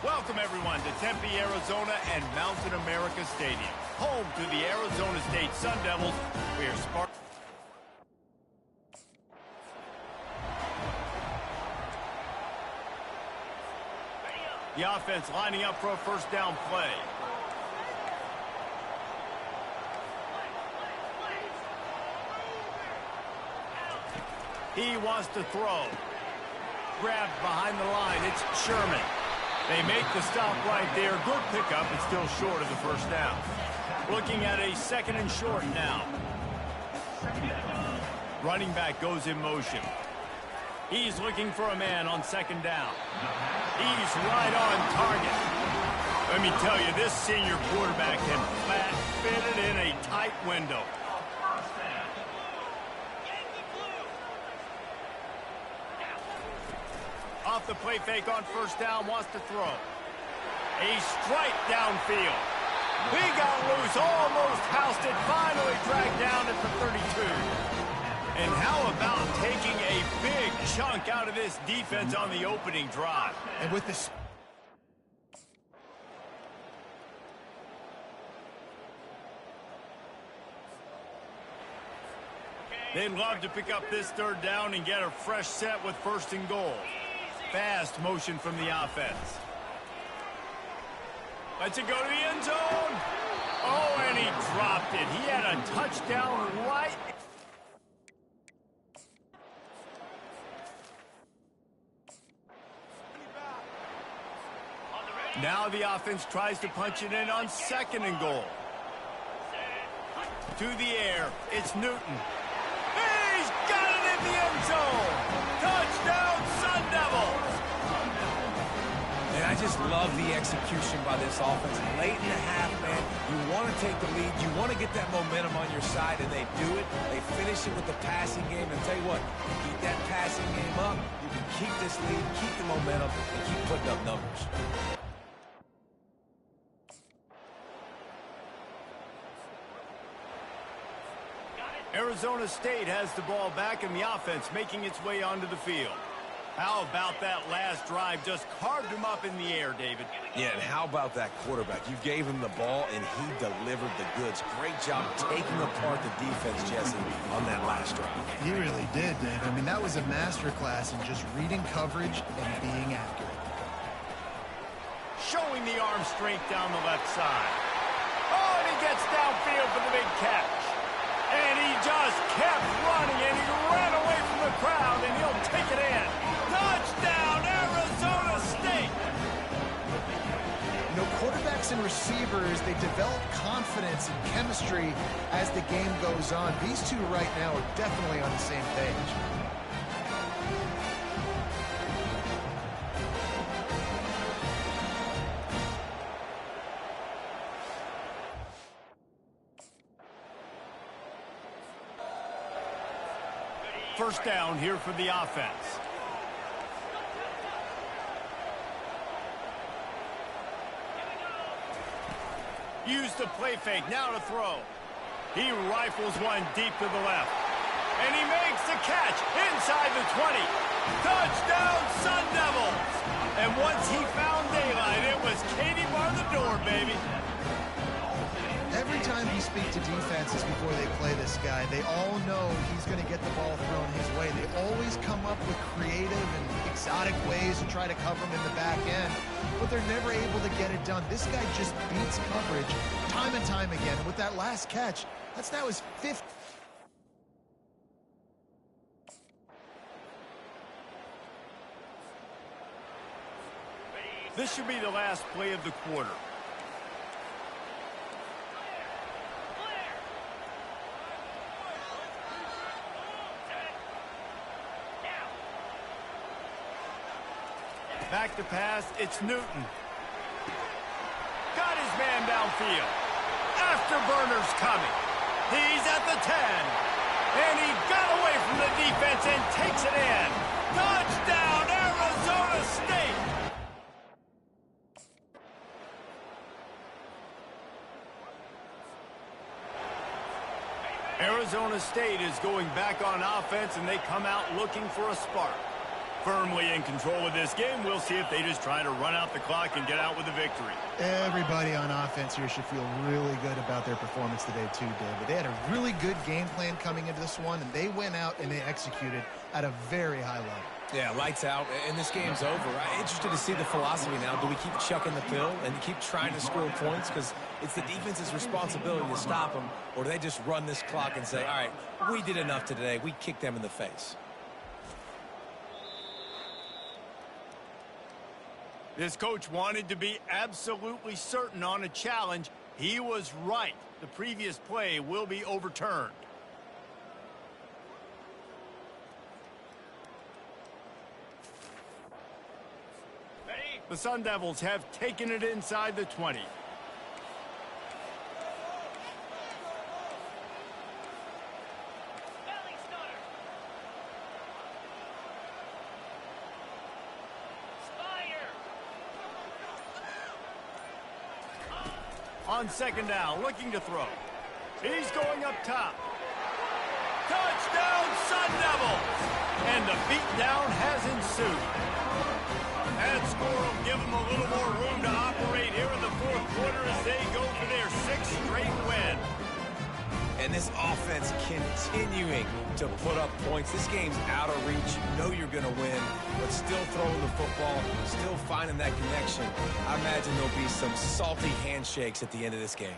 Welcome, everyone, to Tempe, Arizona and Mountain America Stadium, home to the Arizona State Sun Devils, where Spark... The offense lining up for a first down play. He wants to throw. Grabbed behind the line. It's Sherman. They make the stop right there. Good pickup, but still short of the first down. Looking at a second and short now. Running back goes in motion. He's looking for a man on second down. He's right on target. Let me tell you, this senior quarterback can flat fit it in a tight window. Off the play fake on first down, wants to throw. A strike downfield. He got loose, almost housed it, finally dragged down at the 32. And how about taking a big chunk out of this defense on the opening drive? And with this... They'd love to pick up this third down and get a fresh set with first and goal. Fast motion from the offense. Lets it go to the end zone. Oh, and he dropped it. He had a touchdown right. Now the offense tries to punch it in on second and goal. To the air, it's Newton. He's got it in the end zone. Touchdown, Sun Devils. And I just love the execution by this offense. Late in the half, man, you want to take the lead. You want to get that momentum on your side, and they do it. They finish it with the passing game. And tell you what, keep that passing game up. You can keep this lead, keep the momentum, and keep putting up numbers. Arizona State has the ball back and the offense making its way onto the field. How about that last drive? Just carved him up in the air, David. Yeah, and how about that quarterback? You gave him the ball, and he delivered the goods. Great job taking apart the defense, Jesse, on that last drive. He really did, Dave. I mean, that was a masterclass in just reading coverage and being accurate. Showing the arm strength down the left side. Oh, and he gets downfield for the big catch. And he just kept running, and he ran away from the crowd, and he'll take it in. Touchdown, Arizona State! You know, quarterbacks and receivers, they develop confidence and chemistry as the game goes on. These two right now are definitely on the same page. First down here for the offense. Use the play fake, now to throw. He rifles one deep to the left. And he makes the catch inside the 20. Touchdown, Sun Devils! And once he found daylight, it was Katie bar the door, baby. Every time you speak to defenses before they play this guy, they all know he's going to get the ball thrown his way. They always come up with creative and exotic ways to try to cover him in the back end, but they're never able to get it done. This guy just beats coverage time and time again. And with that last catch, that's now his fifth. This should be the last play of the quarter. Back to pass, it's Newton. Got his man downfield. Afterburner's coming. He's at the 10. And he got away from the defense and takes it in. Touchdown, Arizona State! Arizona State is going back on offense, and they come out looking for a spark. firmly in control of this game. We'll see if they just try to run out the clock and get out with a victory. Everybody on offense here should feel really good about their performance today too, David. They had a really good game plan coming into this one, and they went out and they executed at a very high level. Yeah, lights out, and this game's over. I'm interested to see the philosophy now. Do we keep chucking the pill and keep trying to score points? Because it's the defense's responsibility to stop them, or do they just run this clock and say, all right, we did enough today. We kicked them in the face. This coach wanted to be absolutely certain on a challenge. He was right. The previous play will be overturned. The Sun Devils have taken it inside the 20. On second down, looking to throw. He's going up top. Touchdown, Sun Devils! And the beatdown has ensued. That score will give them a little more room to operate here in the fourth quarter as they go for their 6th straight win. And this offense continuing to put up points. This game's out of reach. You know you're going to win, but still throwing the football, still finding that connection. I imagine there'll be some salty handshakes at the end of this game.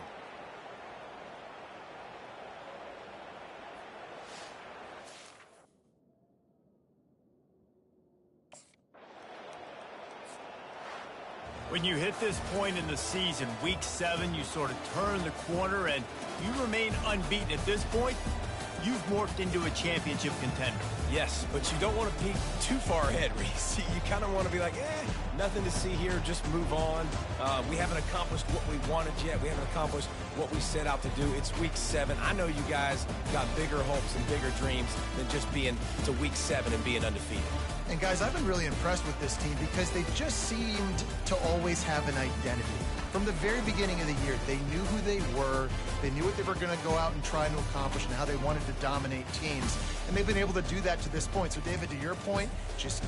When you hit this point in the season, week 7, you sort of turn the corner and you remain unbeaten. At this point, you've morphed into a championship contender. Yes, but you don't want to peek too far ahead, Reese. You kind of want to be like, nothing to see here, just move on. We haven't accomplished what we wanted yet. We haven't accomplished what we set out to do. It's week 7. I know you guys got bigger hopes and bigger dreams than just being to week 7 and being undefeated. And guys, I've been really impressed with this team because they just seemed to always have an identity. From the very beginning of the year, they knew who they were, they knew what they were going to go out and try to accomplish and how they wanted to dominate teams. And they've been able to do that to this point. So David, to your point, just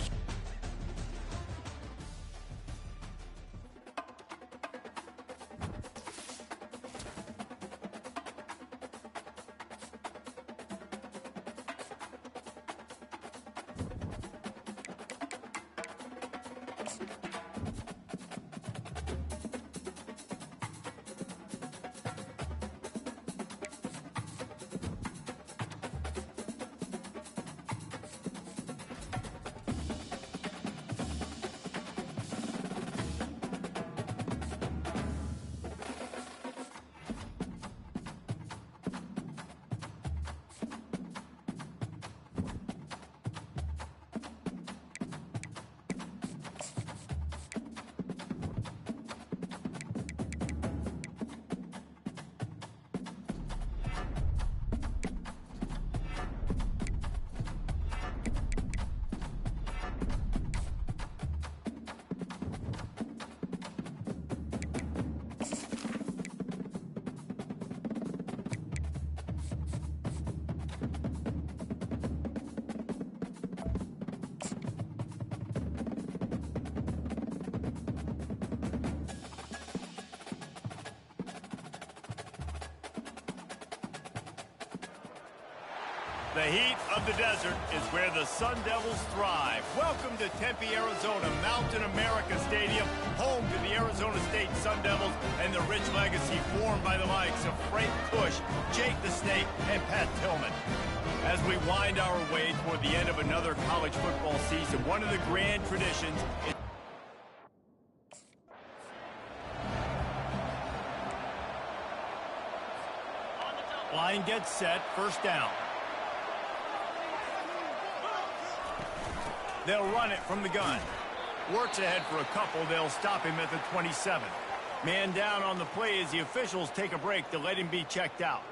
The heat of the desert is where the Sun Devils thrive. Welcome to Tempe, Arizona, Mountain America Stadium, home to the Arizona State Sun Devils and the rich legacy formed by the likes of Frank Kush, Jake the Snake, and Pat Tillman. As we wind our way toward the end of another college football season, one of the grand traditions is line gets set, first down. They'll run it from the gun. Works ahead for a couple. They'll stop him at the 27. Man down on the play as the officials take a break to let him be checked out.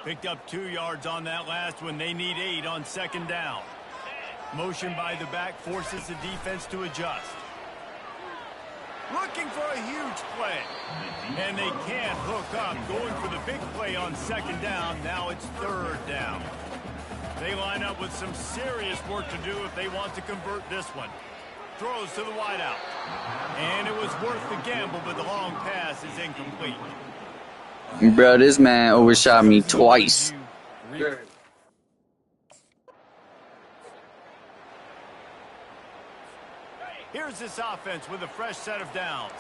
Picked up 2 yards on that last one. They need 8 on second down. Motion by the back forces the defense to adjust. Looking for a huge play. And they can't hook up. Going for the big play on second down. Now it's third down. They line up with some serious work to do if they want to convert this one. Throws to the wideout. And it was worth the gamble, but the long pass is incomplete. Bro, this man overshot me twice. Here's this offense with a fresh set of downs.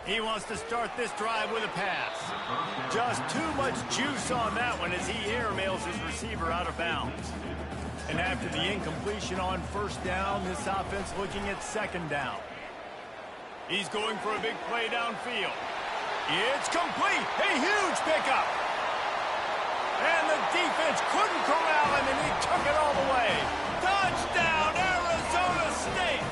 He wants to start this drive with a pass. Just too much juice on that one as he airmails his receiver out of bounds. And after the incompletion on first down, this offense looking at second down. He's going for a big play downfield. It's complete. A huge pickup. And the defense couldn't corral him, and he took it all the way. Touchdown, Arizona State.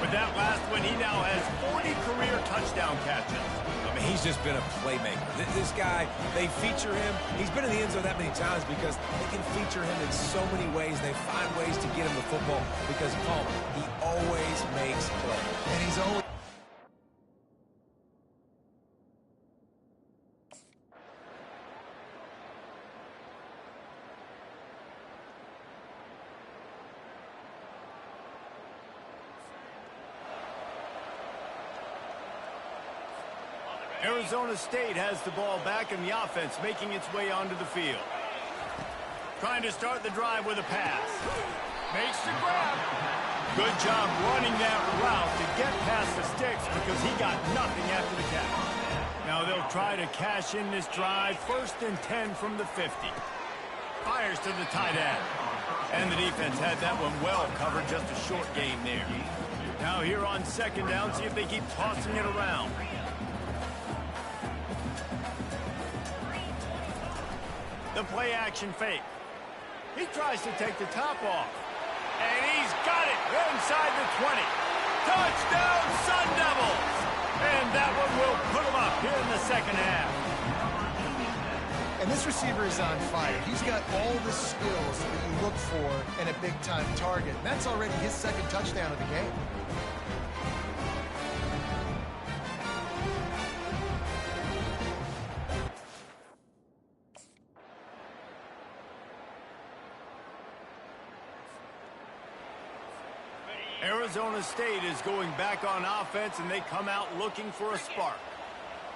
With that last one, he now has 40 career touchdown catches. I mean, he's just been a playmaker. This guy, they feature him. He's been in the end zone that many times because they can feature him in so many ways. They find ways to get him the football because, Paul, he always makes plays. And he's always... Arizona State has the ball back in the offense, making its way onto the field. Trying to start the drive with a pass. Makes the grab. Good job running that route to get past the sticks because he got nothing after the catch. Now they'll try to cash in this drive. 1st and 10 from the 50. Fires to the tight end. And the defense had that one well covered, just a short gain there. Now here on second down, see if they keep tossing it around. The play action fake. He tries to take the top off. And he's got it inside the 20. Touchdown, Sun Devils! And that one will put him up here in the second half. And this receiver is on fire. He's got all the skills that you look for in a big-time target. And that's already his 2nd touchdown of the game. Arizona State is going back on offense, and they come out looking for a spark.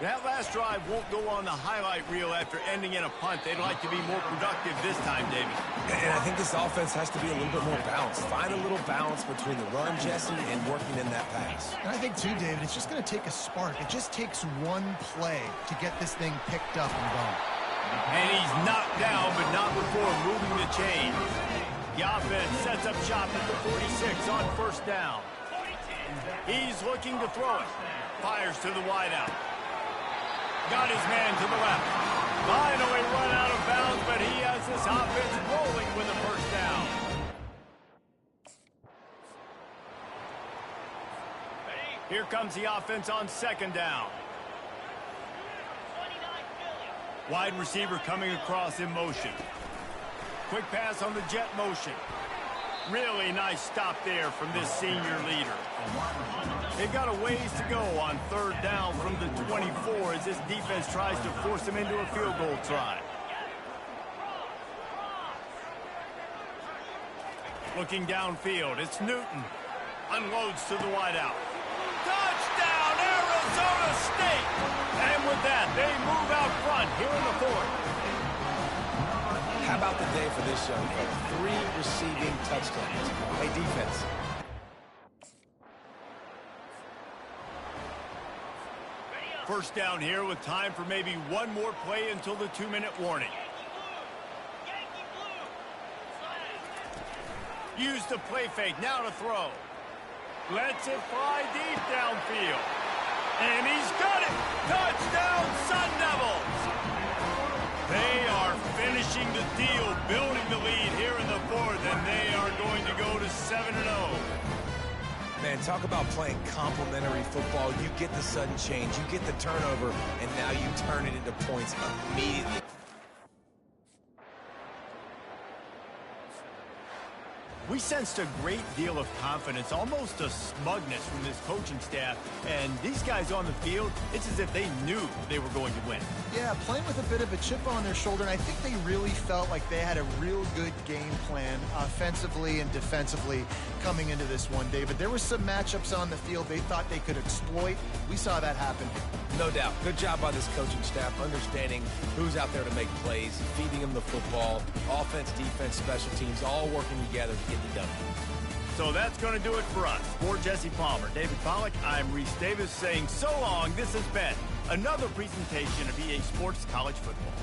That last drive won't go on the highlight reel after ending in a punt. They'd like to be more productive this time, David. And I think this offense has to be a little bit more balanced. Find a little balance between the run, Jesse, and working in that pass. And I think, too, David, it's just going to take a spark. It just takes one play to get this thing picked up and going. And he's knocked down, but not before moving the chains. The offense sets up shop at the 46 on first down. He's looking to throw it. Fires to the wideout. Got his man to the left. Finally run out of bounds, but he has this offense rolling with a first down. Here comes the offense on second down. Wide receiver coming across in motion. Quick pass on the jet motion. Really nice stop there from this senior leader. They've got a ways to go on third down from the 24 as this defense tries to force them into a field goal try. Looking downfield, it's Newton. Unloads to the wideout. Touchdown, Arizona State! And with that, they move out front here in the 4th. How about the day for this young fella? 3 receiving touchdowns. Hey, defense. First down here with time for maybe one more play until the 2-minute warning. Use the play fake, now to throw. Lets it fly deep downfield. And he's got it! Touchdown, Sun Devils! They are finishing the deal, building the lead here in the 4th, and they are going to go to 7-0. Man, talk about playing complementary football. You get the sudden change, you get the turnover, and now you turn it into points immediately. We sensed a great deal of confidence, almost a smugness from this coaching staff. And these guys on the field, it's as if they knew they were going to win. Yeah, playing with a bit of a chip on their shoulder, and I think they really felt like they had a real good game plan offensively and defensively coming into this one, David. There were some matchups on the field they thought they could exploit. We saw that happen. No doubt. Good job by this coaching staff, understanding who's out there to make plays, feeding them the football, offense, defense, special teams, all working together to get the W. So that's going to do it for us. For Jesse Palmer, David Pollack, I'm Reese Davis saying so long. This has been another presentation of EA Sports College Football.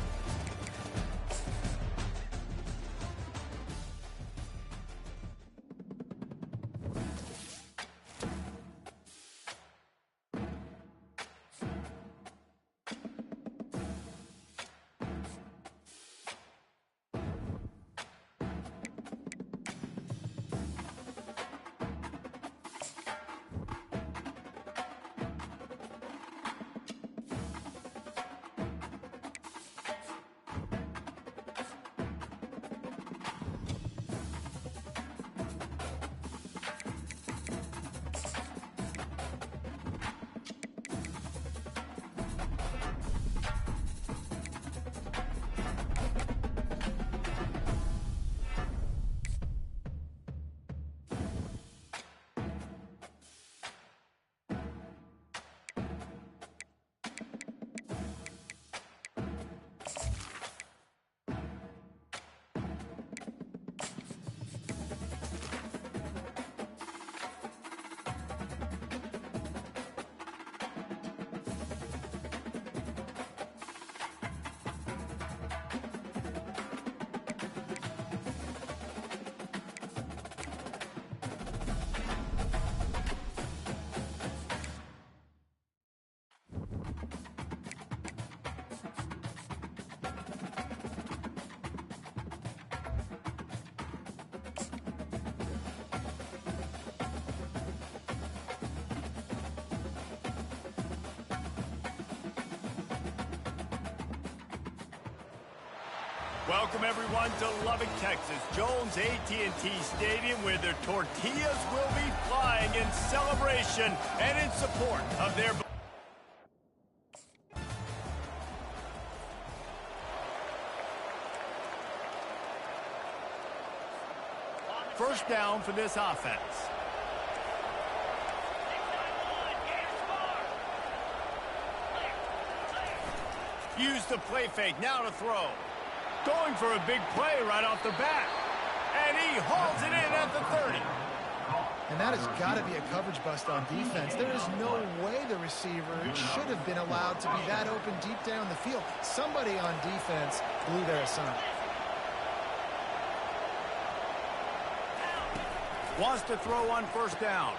Welcome, everyone, to Lubbock, Texas, Jones AT&T Stadium, where their tortillas will be flying in celebration and in support of their... First down for this offense. Use the play fake, now to throw. Going for a big play right off the bat. And he hauls it in at the 30. And that has got to be a coverage bust on defense. There is no way the receiver should have been allowed to be that open deep down the field. Somebody on defense blew their assignment. Wants to throw on first down.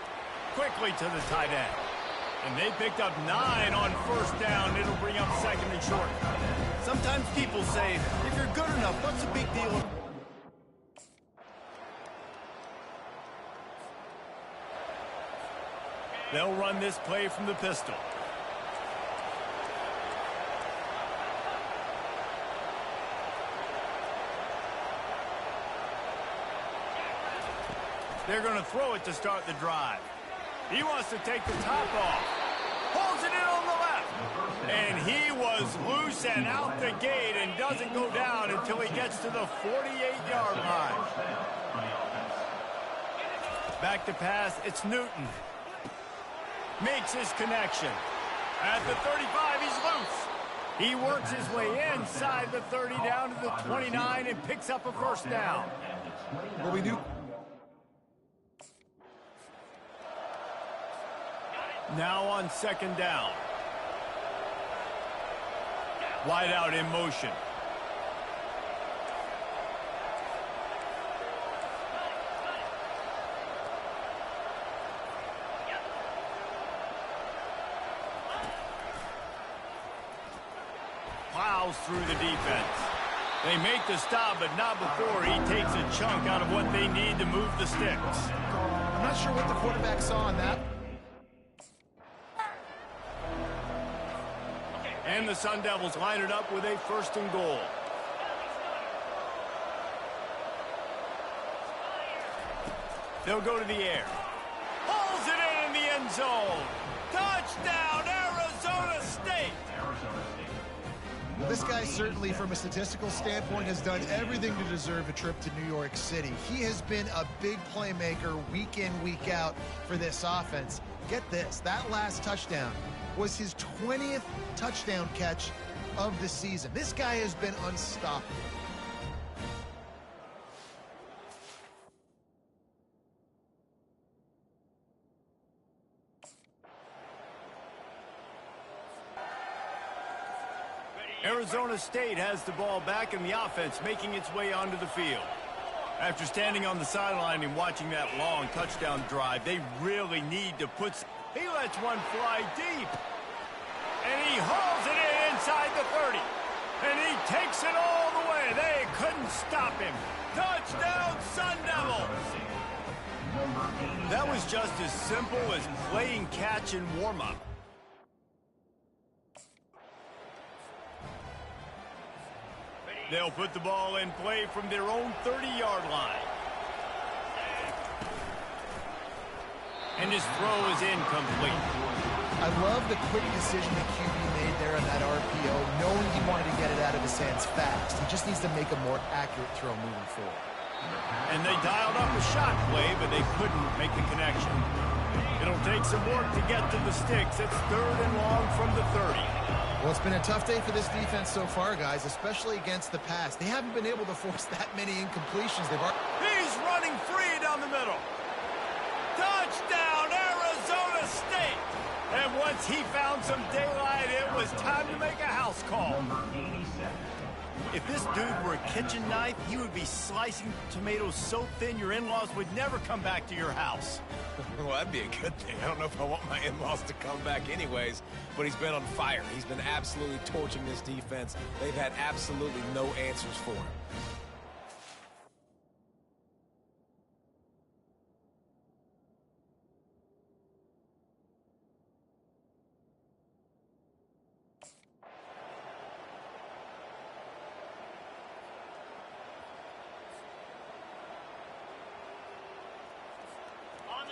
Quickly to the tight end. And they picked up 9 on first down. It'll bring up second and short. Sometimes people say, if you're good enough, what's the big deal? They'll run this play from the pistol. They're going to throw it to start the drive. He wants to take the top off. Pulls it in on the left. And he was loose and out the gate and doesn't go down until he gets to the 48-yard line. Back to pass, it's Newton. Makes his connection. At the 35, he's loose. He works his way inside the 30 down to the 29 and picks up a first down. Well, we knew... Now on second down. Wide out in motion. Plows through the defense. They make the stop, but not before he takes a chunk out of what they need to move the sticks. I'm not sure what the quarterback saw on that. And the Sun Devils line it up with a first and goal. They'll go to the air. Pulls it in the end zone. Touchdown, Arizona State. This guy certainly, from a statistical standpoint, has done everything to deserve a trip to New York City. He has been a big playmaker week in, week out for this offense. Get this, that last touchdown was his 20th touchdown catch of the season. This guy has been unstoppable. Arizona State has the ball back and the offense making its way onto the field. After standing on the sideline and watching that long touchdown drive, they really need to put... He lets one fly deep. And he hauls it in inside the 30. And he takes it all the way. They couldn't stop him. Touchdown, Sun Devils! That was just as simple as playing catch and warm-up. They'll put the ball in play from their own 30-yard line. And his throw is incomplete. I love the quick decision that QB made there on that RPO, knowing he wanted to get it out of his hands fast. He just needs to make a more accurate throw moving forward. And they dialed up a shot play, but they couldn't make the connection. It'll take some work to get to the sticks. It's 3rd and long from the 30. Well, it's been a tough day for this defense so far, guys, especially against the pass. They haven't been able to force that many incompletions. He's running free down the middle. Touchdown, Arizona State! And once he found some daylight, it was time to make a house call. If this dude were a kitchen knife, he would be slicing tomatoes so thin your in-laws would never come back to your house. Well, that'd be a good thing. I don't know if I want my in-laws to come back anyways, but he's been on fire. He's been absolutely torching this defense. They've had absolutely no answers for him.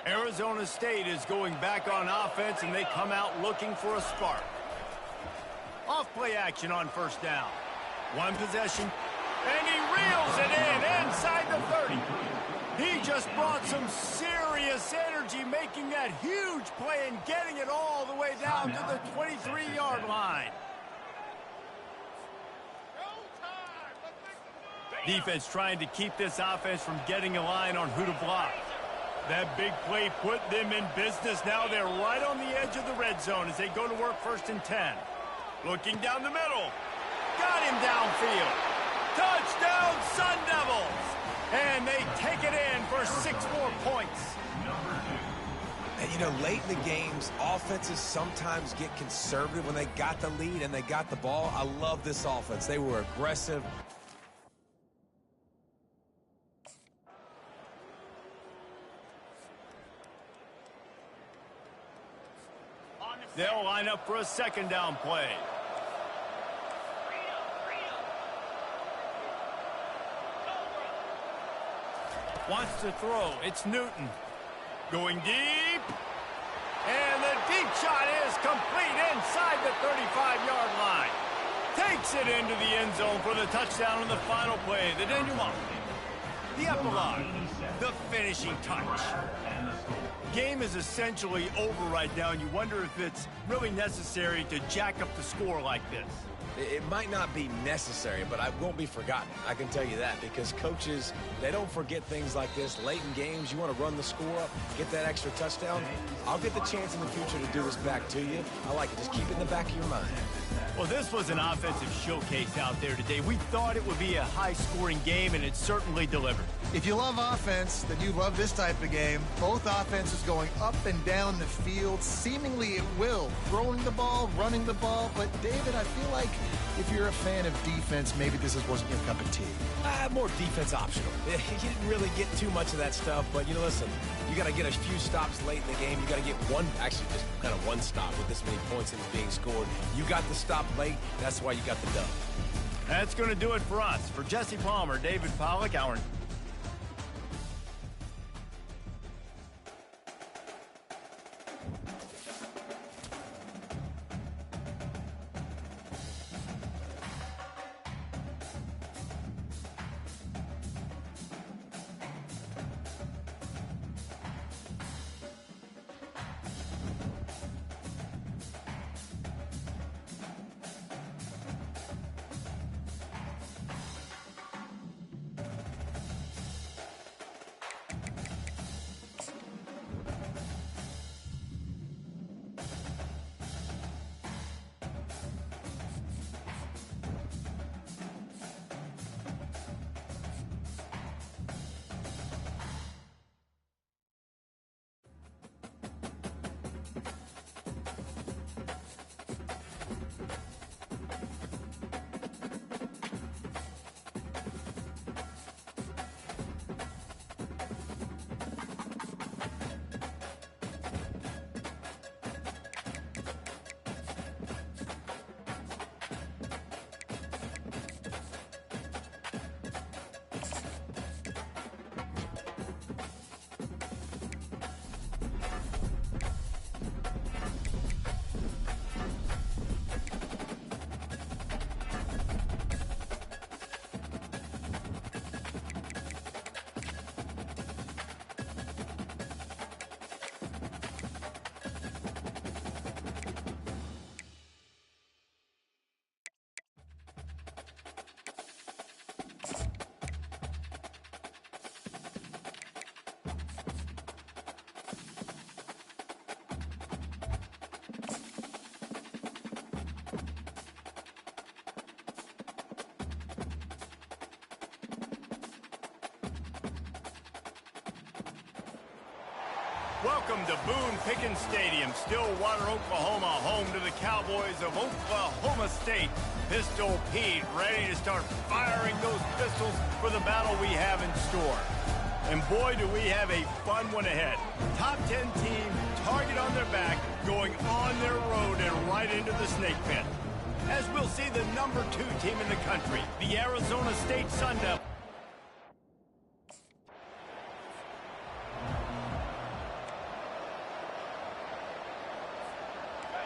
Arizona State is going back on offense, and they come out looking for a spark. Off-play action on first down. One possession, and he reels it in inside the 30. He just brought some serious energy, making that huge play and getting it all the way down to the 23-yard line. Defense trying to keep this offense from getting a line on who to block. That big play put them in business. Now they're right on the edge of the red zone as they go to work 1st and 10. Looking down the middle. Got him downfield. Touchdown, Sun Devils! And they take it in for 6 more points. And, you know, late in the games, offenses sometimes get conservative when they got the lead and they got the ball. I love this offense. They were aggressive. They'll line up for a 2nd down play. Wants to throw. It's Newton. Going deep. And the deep shot is complete inside the 35-yard line. Takes it into the end zone for the touchdown on the final play. The denouement. The epilogue. The finishing touch. Game is essentially over right now, and you wonder if it's really necessary to jack up the score like this. It might not be necessary, but I won't be forgotten. I can tell you that, because coaches, they don't forget things like this. Late in games, you want to run the score up, get that extra touchdown. I'll get the chance in the future to do this back to you. I like it. Just keep it in the back of your mind. Well, this was an offensive showcase out there today. We thought it would be a high-scoring game, and it certainly delivered. If you love offense, then you love this type of game. Both offenses going up and down the field, seemingly at will. Throwing the ball, running the ball. But, David, I feel like if you're a fan of defense, maybe this wasn't your cup of tea. More defense optional. You didn't really get too much of that stuff, but, you know, listen, you got to get a few stops late in the game. You got to get just kind of one stop with this many points that is being scored. You got the stop late. That's why you got the dub. That's going to do it for us. For Jesse Palmer, David Pollack, our Welcome to Boone Pickens Stadium, Stillwater, Oklahoma, home to the Cowboys of Oklahoma State. Pistol Pete ready to start firing those pistols for the battle we have in store. And boy, do we have a fun one ahead. Top 10 team, target on their back, going on their road and right into the snake pit. As we'll see the number 2 team in the country, the Arizona State Sun Devils.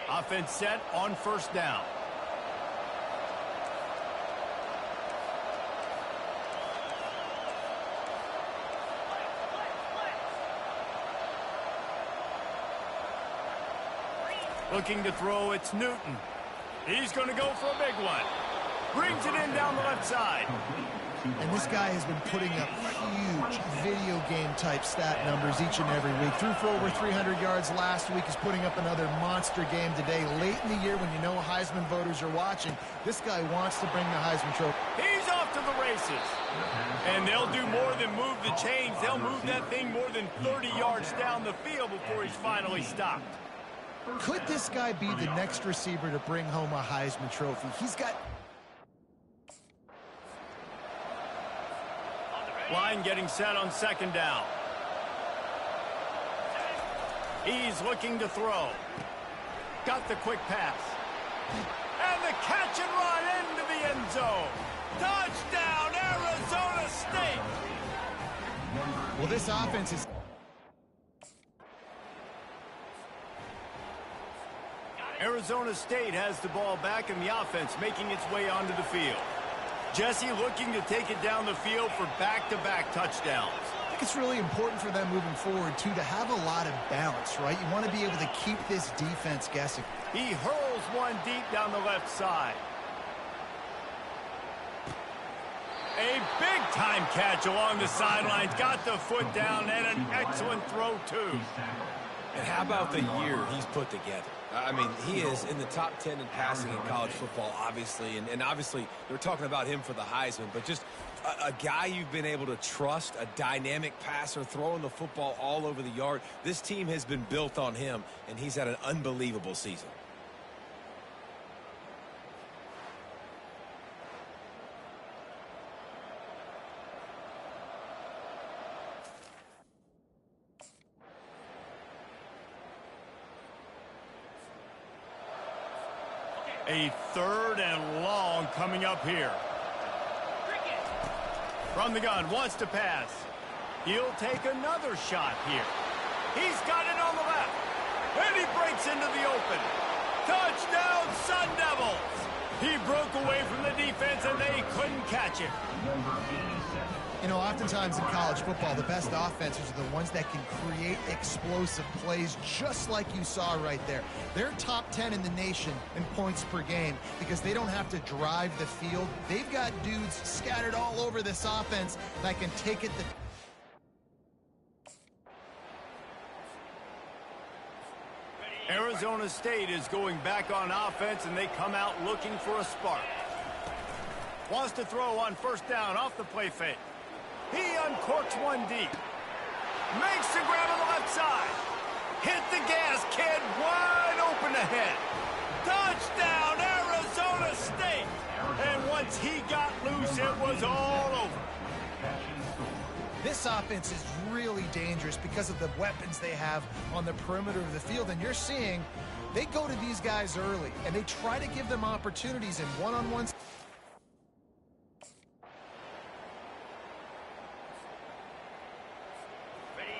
Offense set on first down. Looking to throw, it's Newton. He's going to go for a big one. Brings it in down the left side. And this guy has been putting up huge video game type stat numbers each and every week. Threw for over 300 yards last week. He's putting up another monster game today. Late in the year when you know Heisman voters are watching, this guy wants to bring the Heisman Trophy. He's off to the races. And they'll do more than move the chains. They'll move that thing more than 30 yards down the field before he's finally stopped. Could this guy be the next receiver to bring home a Heisman Trophy? He's got... Line getting set on second down. He's looking to throw. Got the quick pass. And the catch and run into the end zone. Touchdown, Arizona State! Well, this offense is... Arizona State has the ball back in the offense, making its way onto the field. Jesse looking to take it down the field for back-to-back touchdowns. I think it's really important for them moving forward, too, to have a lot of balance, right? You want to be able to keep this defense guessing. He hurls one deep down the left side. A big-time catch along the sidelines. Got the foot down and an excellent throw, too. And how about the year he's put together? I mean, he is in the top 10 in passing in college football, obviously. And obviously, they're talking about him for the Heisman. But just a guy you've been able to trust, a dynamic passer, throwing the football all over the yard. This team has been built on him, and he's had an unbelievable season. A third and long coming up here. From the gun, wants to pass. He'll take another shot here. He's got it on the left. And he breaks into the open. Touchdown, Sun Devils! He broke away from the defense and they couldn't catch him. You know, oftentimes in college football, the best offenses are the ones that can create explosive plays, just like you saw right there. They're top 10 in the nation in points per game because they don't have to drive the field. They've got dudes scattered all over this offense that can take it the... Arizona State is going back on offense, and they come out looking for a spark. Wants to throw on first down off the play fake. He uncorks one deep. Makes the grab on the left side. Hit the gas, kid. Wide open ahead. Touchdown, Arizona State. And once he got loose, it was all over. This offense is really dangerous because of the weapons they have on the perimeter of the field. And you're seeing they go to these guys early, and they try to give them opportunities in one-on-ones.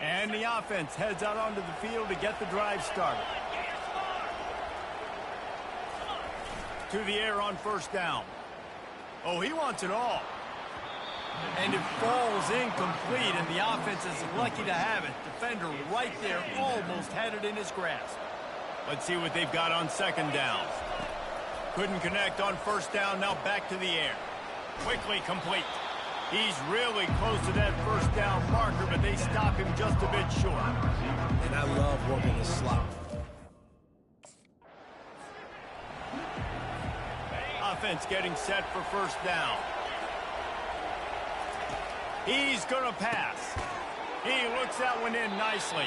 And the offense heads out onto the field to get the drive started. To the air on first down. Oh, he wants it all. And it falls incomplete, and the offense is lucky to have it. Defender right there almost had it in his grasp. Let's see what they've got on second down. Couldn't connect on first down, now back to the air. Quickly complete. He's really close to that first down marker, but they stop him just a bit short. And I love working the slot. Offense getting set for first down. He's going to pass. He looks that one in nicely.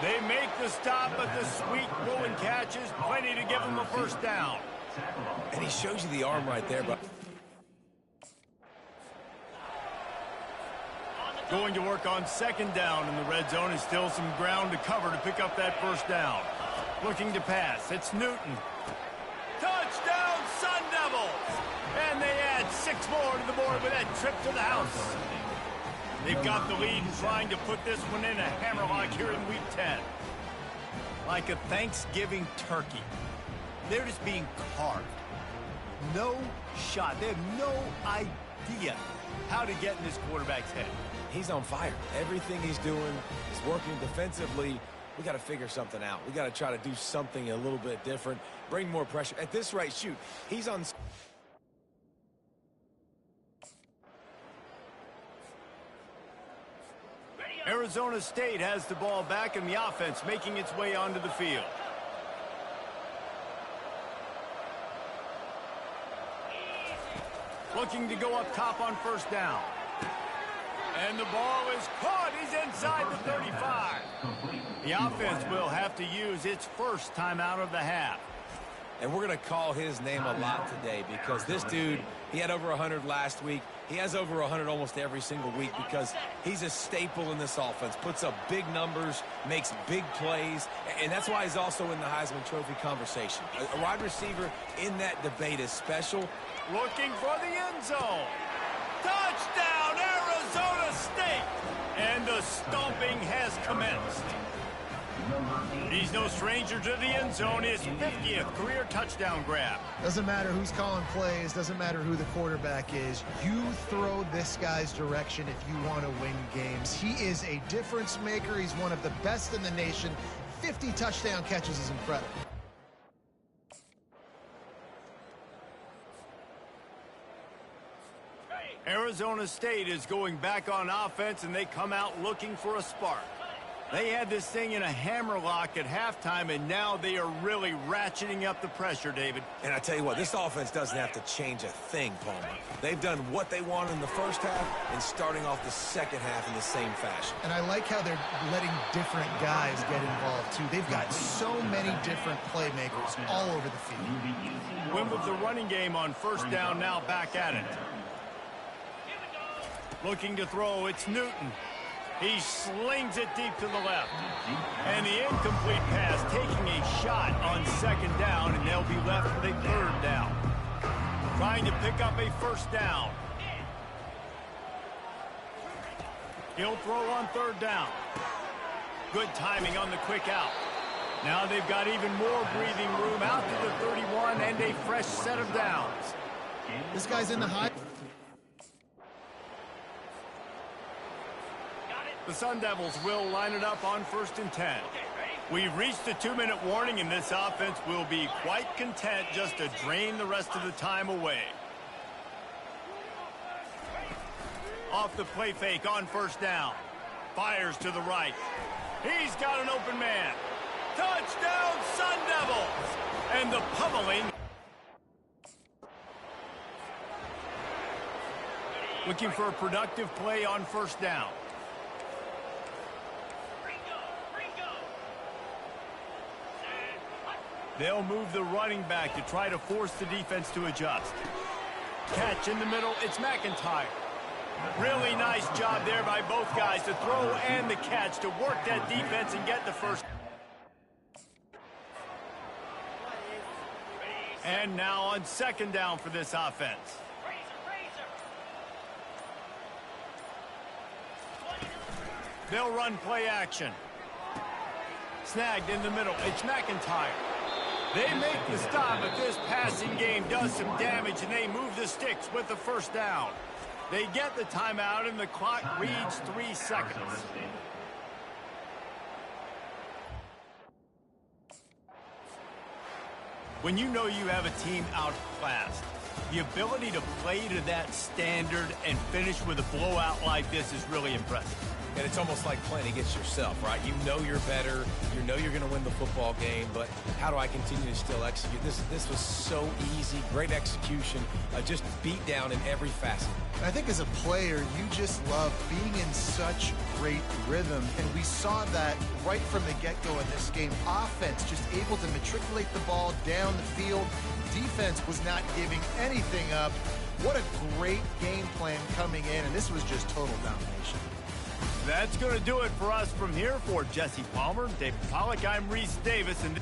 They make the stop, but the sweet rolling catch is plenty to give him a first down. And he shows you the arm right there, but going to work on second down in the red zone is still some ground to cover to pick up that first down. Looking to pass. It's Newton. Touchdown, Sun Devils! And they add 6 more to the board with that trip to the house. They've got the lead and trying to put this one in a hammerlock here in Week 10. Like a Thanksgiving turkey. They're just being carved. No shot. They have no idea how to get in this quarterback's head. he's on fire. Everything he's doing is working defensively. We got to figure something out. We got to try to do something a little bit different, bring more pressure. At this rate, shoot, he's on. Arizona State has the ball back in the offense, making its way onto the field. Looking to go up top on first down. And the ball is caught. He's inside the 35. The offense will have to use its first timeout of the half. And we're going to call his name a lot today because this dude, he had over 100 last week. He has over 100 almost every single week because he's a staple in this offense. Puts up big numbers, makes big plays, and that's why he's also in the Heisman Trophy conversation. A wide receiver in that debate is special. Looking for the end zone. Touchdown, Arizona State! And the stomping has commenced. He's no stranger to the end zone. His 50th career touchdown grab. Doesn't matter who's calling plays, doesn't matter who the quarterback is. You throw this guy's direction if you want to win games. He is a difference maker. He's one of the best in the nation. 50 touchdown catches is incredible. Arizona State is going back on offense, and they come out looking for a spark. They had this thing in a hammerlock at halftime, and now they are really ratcheting up the pressure, David. And I tell you what, this offense doesn't have to change a thing, Palmer. They've done what they wanted in the first half and starting off the second half in the same fashion. And I like how they're letting different guys get involved, too. They've got so many different playmakers all over the field. Win with the running game on first down, now back at it. Looking to throw, it's Newton. He slings it deep to the left. And the incomplete pass taking a shot on second down, and they'll be left with a third down. Trying to pick up a first down. He'll throw on third down. Good timing on the quick out. Now they've got even more breathing room out to the 31 and a fresh set of downs. This guy's in the high. The Sun Devils will line it up on 1st and 10. We've reached the 2-minute warning, and this offense will be quite content just to drain the rest of the time away. Off the play fake on first down. Fires to the right. He's got an open man. Touchdown, Sun Devils! And the pummeling. Looking for a productive play on first down. They'll move the running back to try to force the defense to adjust. Catch in the middle, it's McIntyre. Really nice job there by both guys to throw and the catch to work that defense and get the first. And now on second down for this offense. They'll run play action. Snagged in the middle, it's McIntyre. They make the stop, but this passing game does some damage, and they move the sticks with the first down. They get the timeout, and the clock reads 3 seconds. When you know you have a team outclassed, the ability to play to that standard and finish with a blowout like this is really impressive. And it's almost like playing against yourself, right? You know you're better. You know you're going to win the football game, but how do I continue to still execute? This was so easy, great execution, just beat down in every facet. I think as a player, you just love being in such great rhythm, and we saw that right from the get-go in this game. Offense just able to matriculate the ball down the field. Defense was not giving anything up. What a great game plan coming in, and this was just total domination. That's going to do it for us from here. For Jesse Palmer, David Pollack, I'm Reese Davis. And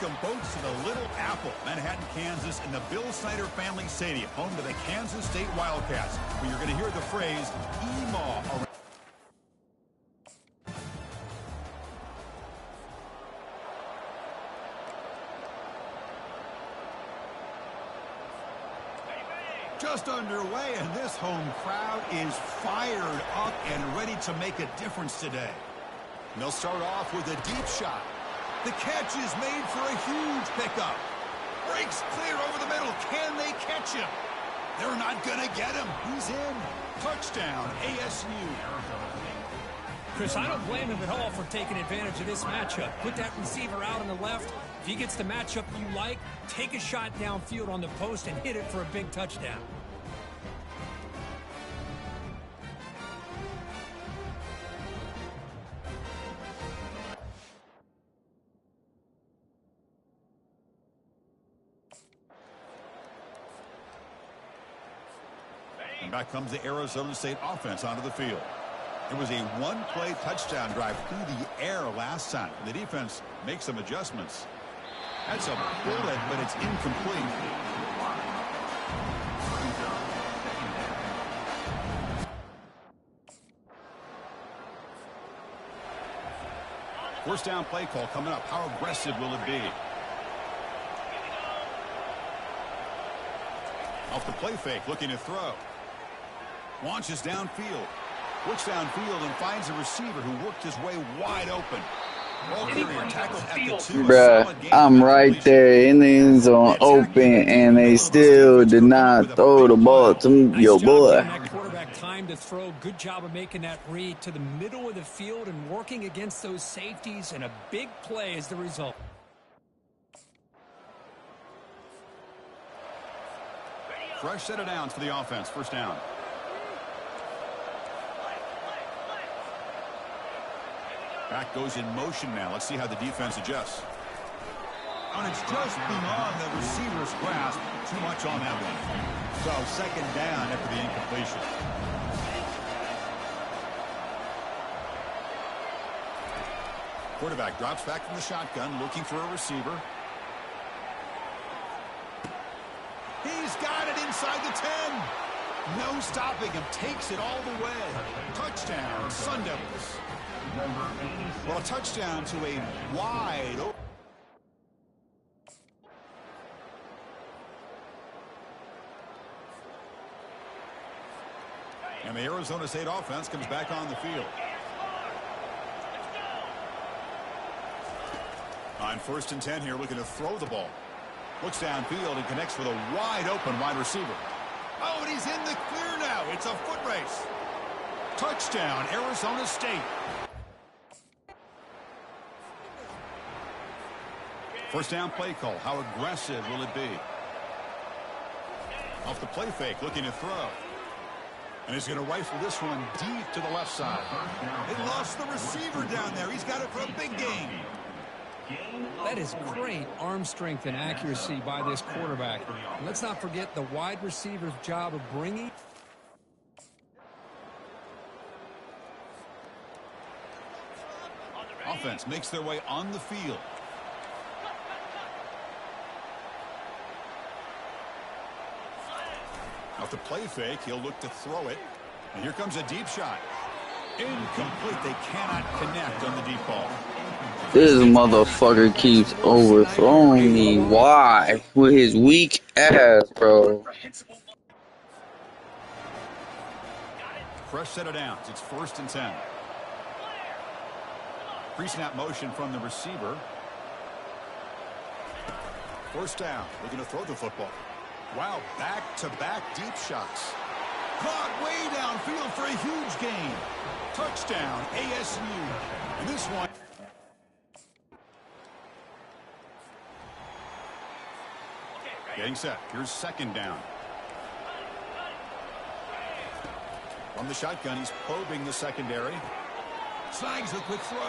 welcome, folks, to the Little Apple, Manhattan, Kansas, in the Bill Snyder Family Stadium, home to the Kansas State Wildcats, where you're going to hear the phrase, EMAW. Just underway, and this home crowd is fired up and ready to make a difference today. And they'll start off with a deep shot. The catch is made for a huge pickup. Breaks clear over the middle. Can they catch him? They're not going to get him. He's in. Touchdown, ASU. Chris, I don't blame him at all for taking advantage of this matchup. Put that receiver out on the left. If he gets the matchup you like, take a shot downfield on the post and hit it for a big touchdown. And back comes the Arizona State offense onto the field. It was a one-play touchdown drive through the air last time. The defense makes some adjustments. That's a bullet, but it's incomplete. First down play call coming up. How aggressive will it be? Off the play fake, looking to throw. Launches downfield. Looks downfield and finds a receiver who worked his way wide open. Ball carrier tackled at the 2. Bruh, I'm right there in the end zone open, and they still did not throw the ball to your boy. That quarterback time to throw. Good job of making that read to the middle of the field and working against those safeties, and a big play is the result. Fresh set of downs for the offense. First down. Back goes in motion now. Let's see how the defense adjusts. And it's just beyond the receiver's grasp. Too much on that one. So second down after the incompletion. Quarterback drops back from the shotgun, looking for a receiver. He's got it inside the 10. No stopping him. Takes it all the way. Touchdown, Sun Devils. Well, a touchdown to a wide open. And the Arizona State offense comes back on the field. On 1st and 10 here, looking to throw the ball. Looks downfield and connects with a wide open wide receiver. Oh, and he's in the clear now. It's a foot race. Touchdown, Arizona State. First down play call. How aggressive will it be? Off the play fake, looking to throw. And he's going to rifle this one deep to the left side. They lost the receiver down there. He's got it for a big gain. That is great arm strength and accuracy by this quarterback. And let's not forget the wide receiver's job of bringing. Offense makes their way on the field. Off the play fake, he'll look to throw it. And here comes a deep shot. Incomplete. They cannot connect on the deep ball. This motherfucker keeps overthrowing me. Why? With his weak ass, bro. Fresh set of downs. It's 1st and 10. Pre-snap motion from the receiver. First down. Looking to throw the football. Wow, back-to-back deep shots. Caught way downfield for a huge gain. Touchdown, ASU. And this one. Getting set. Here's second down. From the shotgun, he's probing the secondary. Snags a quick throw.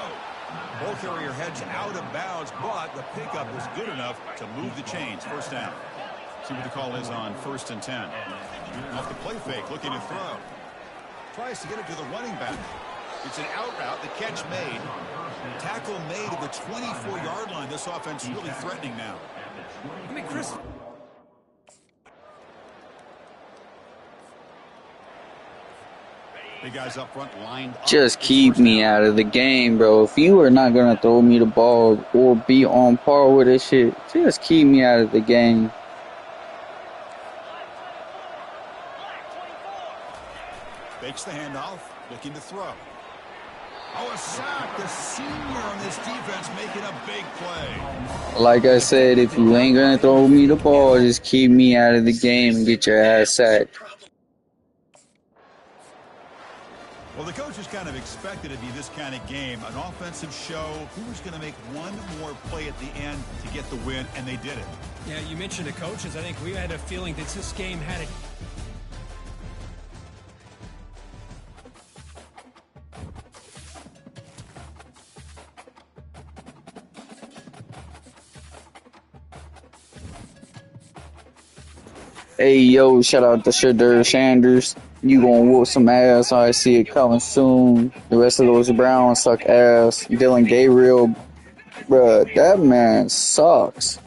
Ball carrier heads out of bounds, but the pickup was good enough to move the chains. First down. See what the call is on 1st and 10. Off the play fake, looking to throw. Tries to get it to the running back. It's an out route. The catch made. Tackle made at the 24-yard line. This offense really threatening now. I mean, Chris. Big guys up front lined up. Just keep me out of the game, bro. If you are not gonna throw me the ball or be on par with this shit, just keep me out of the game. Fakes the handoff, looking to throw. Oh, a sack. The senior on this defense making a big play. Like I said, if you ain't gonna throw me the ball, just keep me out of the game and get your ass sacked. Well, the coaches kind of expected it to be this kind of game, an offensive show. Who's going to make one more play at the end to get the win, and they did it. Yeah, you mentioned the coaches. I think we had a feeling that this game had it. Hey, yo, shout out to Shadur Sanders. You gonna whoop some ass. I see it coming soon. The rest of those Browns suck ass. Dylan Gabriel, bruh, that man sucks.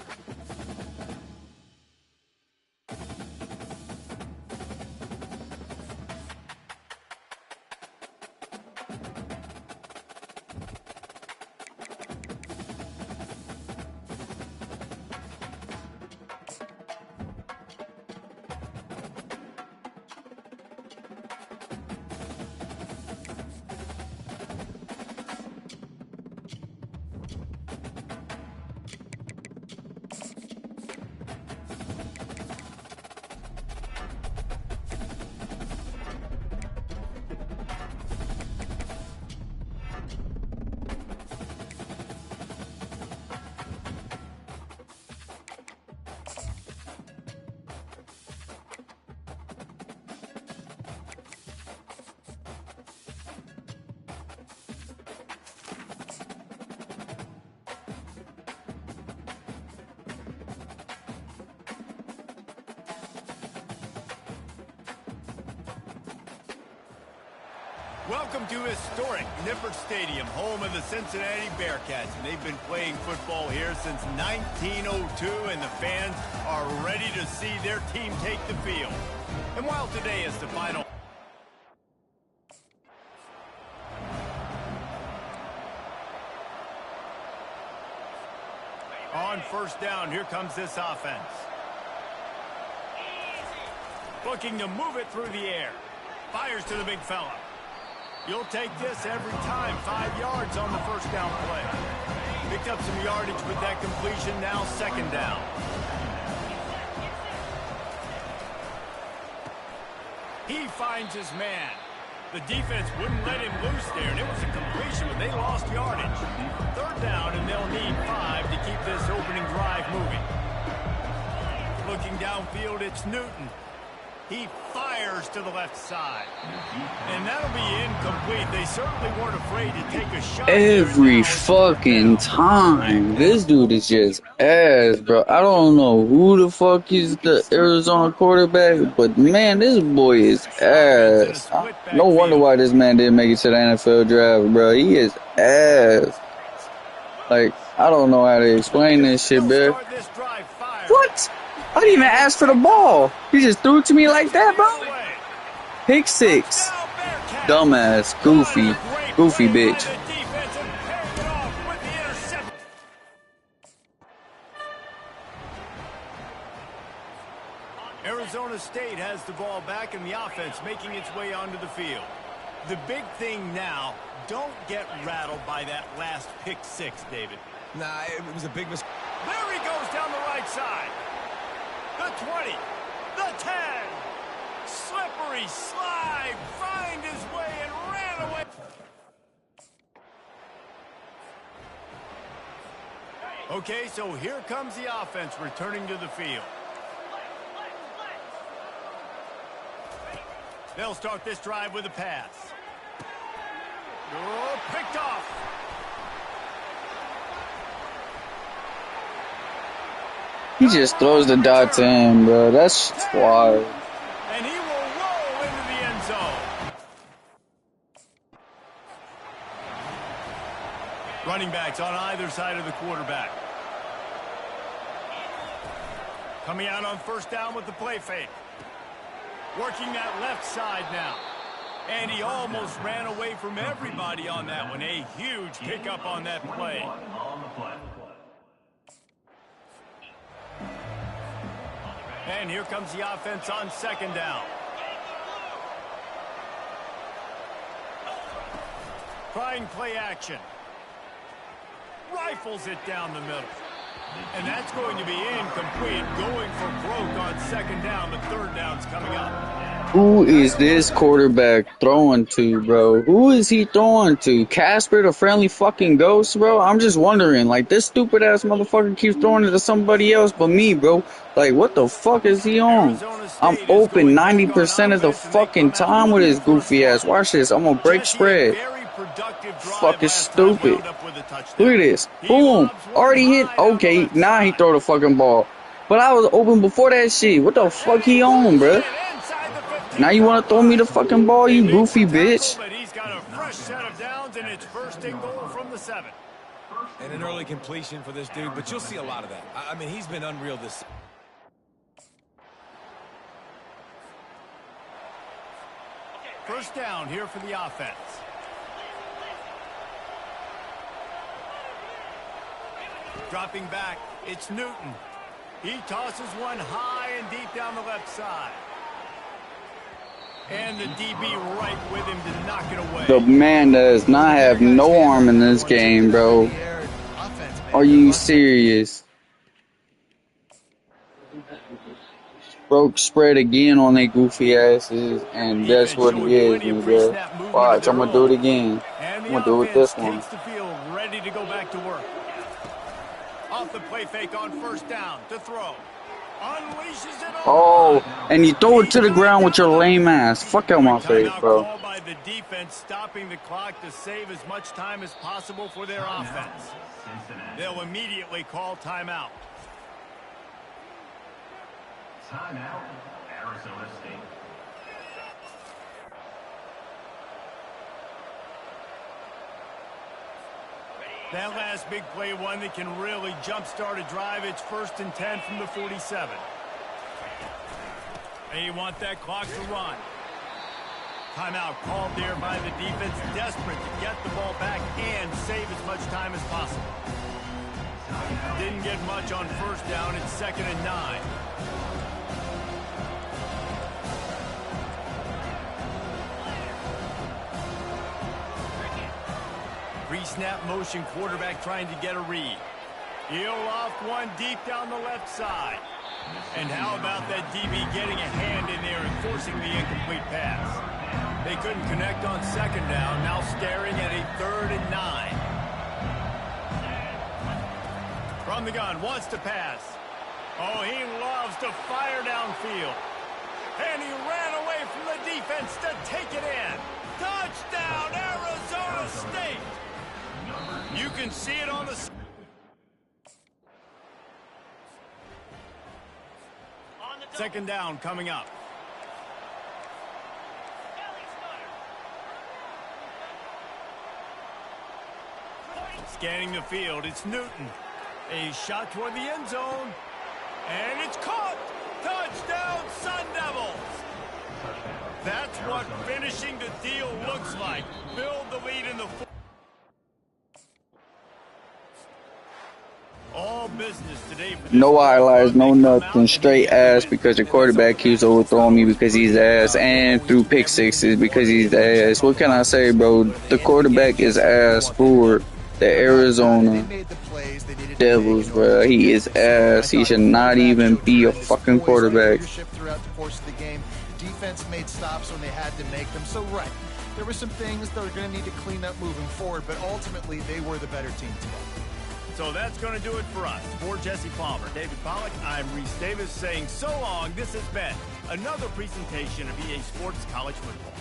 Welcome to historic Nippert Stadium, home of the Cincinnati Bearcats. And they've been playing football here since 1902, and the fans are ready to see their team take the field. And while today is the final... On first down, here comes this offense. Looking to move it through the air. Fires to the big fella. You'll take this every time. 5 yards on the first down play. Picked up some yardage with that completion. Now second down. He finds his man. The defense wouldn't let him loose there, and it was a completion, but they lost yardage. Third down, and they'll need 5 to keep this opening drive moving. Looking downfield, it's Newton. He fires to the left side. And that'll be incomplete. They certainly weren't afraid to take a shot. Every fucking time. This dude is just ass, bro. I don't know who the fuck is the Arizona quarterback, but man, this boy is ass. No wonder why this man didn't make it to the NFL draft, bro. He is ass. Like, I don't know how to explain this shit, bro. What? I didn't even ask for the ball. He just threw it to me like that, bro. Pick 6. Dumbass. Goofy. Goofy bitch. Arizona State has the ball back in the offense, making its way onto the field. The big thing now, don't get rattled by that last pick 6, David. Nah, it was a big mistake. There he goes down the right side. The 20, the 10, slippery slide, find his way and ran away. Okay, so here comes the offense returning to the field. They'll start this drive with a pass. Oh, picked off. He just throws the dot to him, bro. That's wild. And he will roll into the end zone. Running backs on either side of the quarterback. Coming out on first down with the play fake. Working that left side now. And he almost ran away from everybody on that one. A huge pickup on that play. And here comes the offense on second down. Trying play action. Rifles it down the middle. And that's going to be incomplete. Going for broke on second down, but third down's coming up. Who is this quarterback throwing to, bro? Who is he throwing to? Casper, the friendly fucking ghost, bro? I'm just wondering. Like, this stupid-ass motherfucker keeps throwing it to somebody else but me, bro. Like, what the fuck is he on? I'm open 90% of the fucking time with his goofy ass. Watch this. I'm gonna break spread. Fucking stupid. Look at this. Boom. Already hit. Okay, now he throw the fucking ball. But I was open before that shit. What the fuck he on, bro? Now you want to throw me the fucking ball, you goofy bitch? But he's got a fresh set of downs, and it's first and goal from the 7. And an early completion for this dude, but you'll see a lot of that. I mean, he's been unreal this. First down here for the offense. Dropping back, it's Newton. He tosses one high and deep down the left side. And the DB right with him to knock it away. The man does not have no arm in this game, bro. Are you serious? Broke spread again on their goofy asses, and that's what it is, bro. Watch, I'm gonna do it again. I'm gonna do it this one. Ready to go back to work. Off the play fake on first down to throw. Unleashes it. Oh, and you throw it to the ground with your lame ass. Fuck out my face, bro. Call by the defense, stopping the clock to save as much time as possible for their offense. They'll immediately call timeout. Timeout, Arizona State. That last big play, one that can really jumpstart a drive. It's 1st and 10 from the 47. They want that clock to run. Timeout called there by the defense, desperate to get the ball back and save as much time as possible. Didn't get much on 1st down. It's 2nd and 9. Pre-snap motion, quarterback trying to get a read. He'll loft one deep down the left side. And how about that DB getting a hand in there and forcing the incomplete pass? They couldn't connect on 2nd down, now staring at a 3rd and 9. From the gun, wants to pass. Oh, he loves to fire downfield. And he ran away from the defense to take it in. Touchdown, Arizona State! You can see it on the... 2nd down coming up. Scanning the field, it's Newton. A shot toward the end zone. And it's caught! Touchdown, Sun Devils! That's what finishing the deal looks like. Build the lead in the... All business today for No highlights, no nothing. Straight ass because the quarterback keeps overthrowing me because he's ass, and through pick sixes because he's ass. What can I say, bro? The quarterback is ass for the Arizona Devils, bro. He is ass. He should not even be a fucking quarterback. Throughout the course of the game, defense made stops when they had to make them. So right, there were some things that are going to need to clean up moving forward, but ultimately they were the better team today. So that's going to do it for us. For Jesse Palmer, David Pollack, I'm Reese Davis saying so long. This has been another presentation of EA Sports College Football.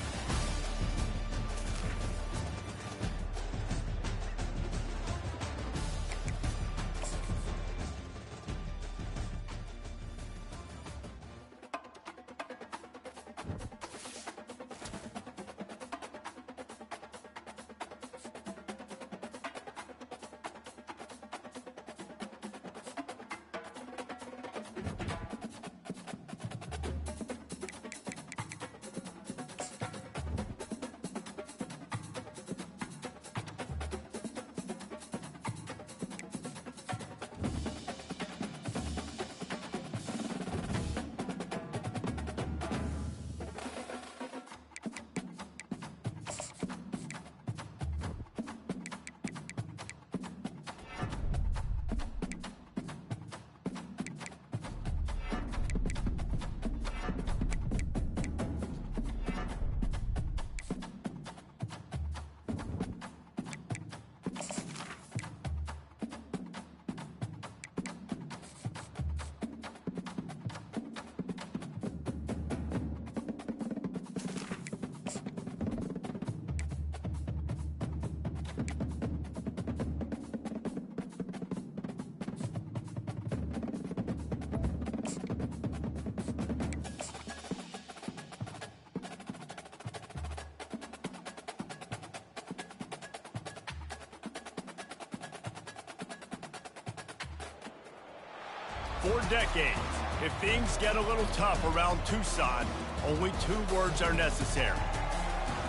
For decades, if things get a little tough around Tucson, only 2 words are necessary.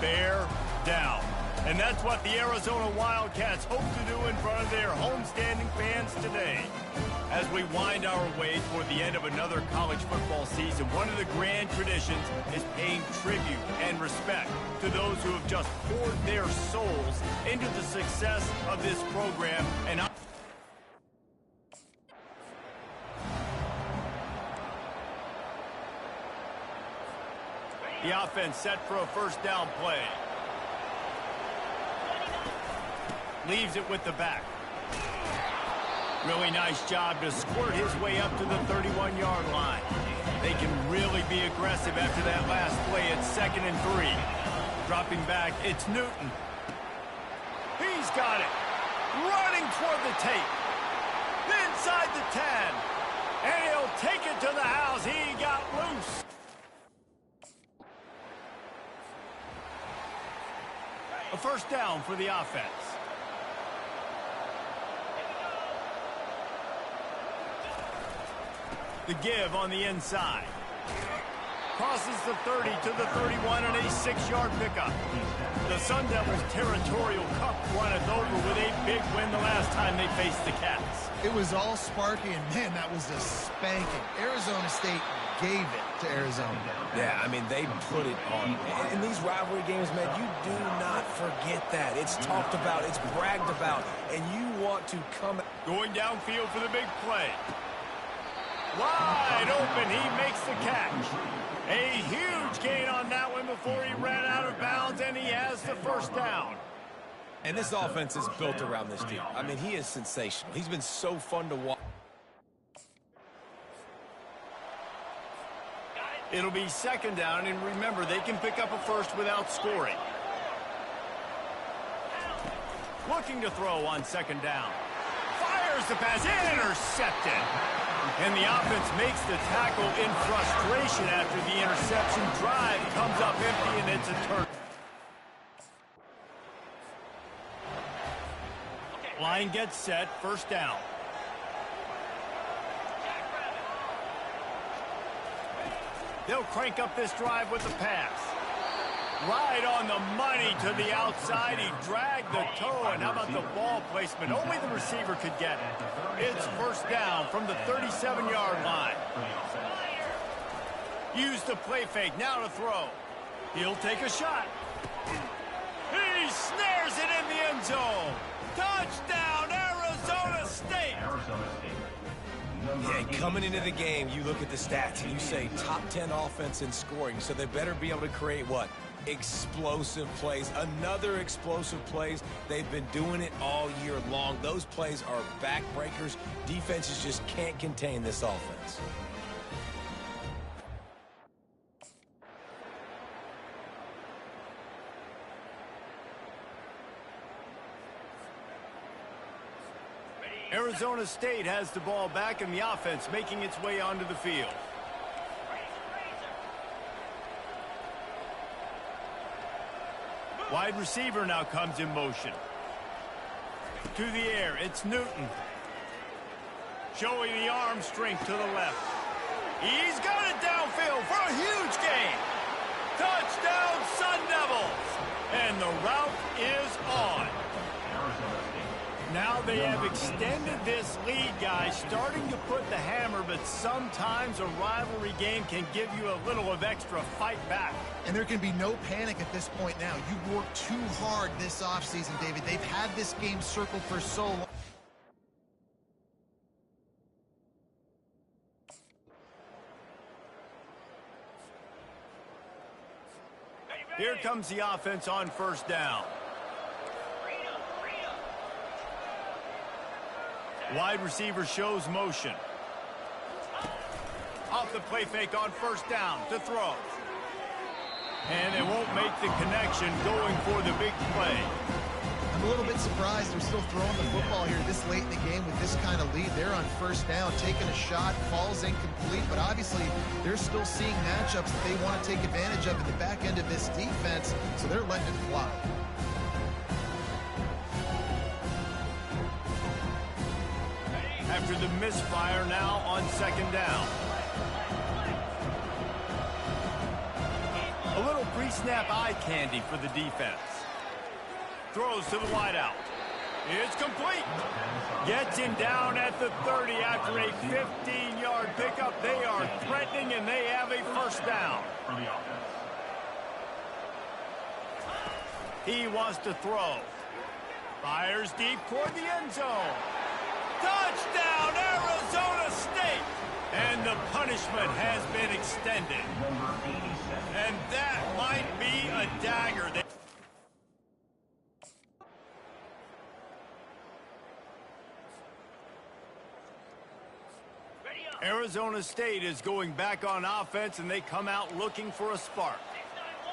Bear down. And that's what the Arizona Wildcats hope to do in front of their homestanding fans today. As we wind our way toward the end of another college football season, one of the grand traditions is paying tribute and respect to those who have just poured their souls into the success of this program. And the offense set for a 1st down play. Leaves it with the back. Really nice job to squirt his way up to the 31-yard line. They can really be aggressive after that last play at 2nd and 3. Dropping back, it's Newton. He's got it. Running toward the tape. Inside the 10. And he'll take it to the house. He got loose. A 1st down for the offense. The give on the inside. Crosses the 30 to the 31 and a 6-yard pickup. The Sun Devils' territorial cup runneth over with a big win the last time they faced the Cats. It was all sparky, and man, that was a spanking. Arizona State gave it to Arizona. Yeah, I mean, they put it on. In these rivalry games, man, you do not forget that. It's talked about, it's bragged about, and you want to come. Going downfield for the big play. Wide open, he makes the catch. A huge gain on that one before he ran out of bounds, and he has the first down. And this offense is built around this dude. I mean, he is sensational. He's been so fun to watch. It'll be second down, and remember, they can pick up a first without scoring. Looking to throw on second down. Fires the pass, intercepted. And the offense makes the tackle in frustration after the interception. Drive comes up empty, and it's a turn. Line gets set, first down. They'll crank up this drive with the pass. Right on the money to the outside. He dragged the toe, and how about the ball placement? Only the receiver could get it. It's first down from the 37-yard line. Use the play fake, now to throw. He'll take a shot. He snares it in the end zone. Touchdown, Arizona State. Yeah, coming into the game, you look at the stats and you say top 10 offense in scoring, so they better be able to create what? Explosive plays. Another explosive plays. They've been doing it all year long. Those plays are backbreakers. Defenses just can't contain this offense. Arizona State has the ball back, and the offense making its way onto the field. Wide receiver now comes in motion. To the air, it's Newton. Showing the arm strength to the left. He's got it downfield for a huge gain. Touchdown, Sun Devils. And the route is on. Now they have extended this lead, guys, starting to put the hammer, but sometimes a rivalry game can give you a little of extra fight back. And there can be no panic at this point now. You've worked too hard this offseason, David. They've had this game circled for so long. Here comes the offense on first down. Wide receiver shows motion. Off the play fake on first down to throw. And they won't make the connection going for the big play. I'm a little bit surprised they're still throwing the football here this late in the game with this kind of lead. They're on first down, taking a shot, falls incomplete, but obviously they're still seeing matchups that they want to take advantage of at the back end of this defense, so they're letting it fly. After the misfire now on second down. A little pre-snap eye candy for the defense. Throws to the wideout. It's complete. Gets him down at the 30 after a 15-yard pickup. They are threatening, and they have a first down. He wants to throw. Fires deep toward the end zone. Touchdown, Arizona State! And the punishment has been extended. And that might be a dagger. Arizona State is going back on offense, and they come out looking for a spark.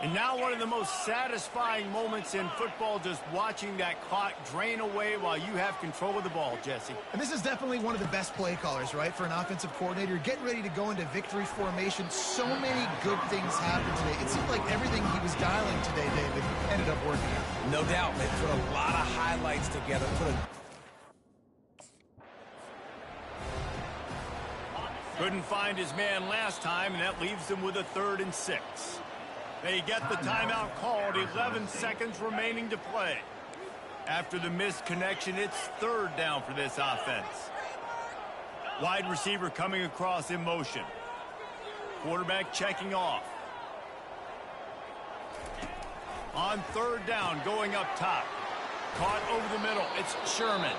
And now one of the most satisfying moments in football, just watching that clock drain away while you have control of the ball, Jesse. And this is definitely one of the best play callers, right, for an offensive coordinator. Getting ready to go into victory formation. So many good things happened today. It seemed like everything he was dialing today, David, ended up working out. No doubt. They put a lot of highlights together. Couldn't find his man last time, and that leaves him with a 3rd and 6. They get the timeout called, 11 seconds remaining to play. After the missed connection, it's 3rd down for this offense. Wide receiver coming across in motion. Quarterback checking off. On 3rd down, going up top. Caught over the middle. It's Sherman.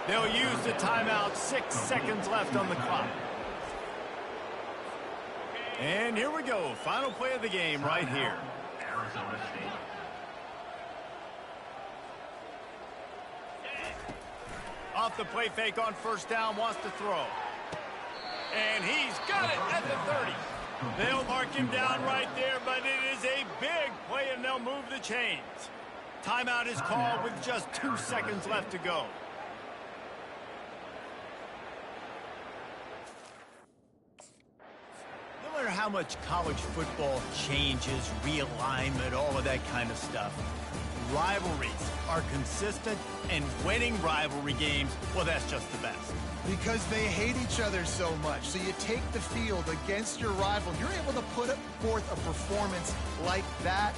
They'll use the timeout. 6 seconds left on the clock. And here we go. Final play of the game right here. Arizona State. Off the play fake on 1st down, wants to throw. And he's got it at the 30. They'll mark him down right there, but it is a big play, and they'll move the chains. Timeout is called with just 2 seconds left to go. No matter how much college football changes, realignment, all of that kind of stuff, rivalries are consistent, and winning rivalry games, well, that's just the best. Because they hate each other so much. So you take the field against your rival. You're able to put forth a performance like that.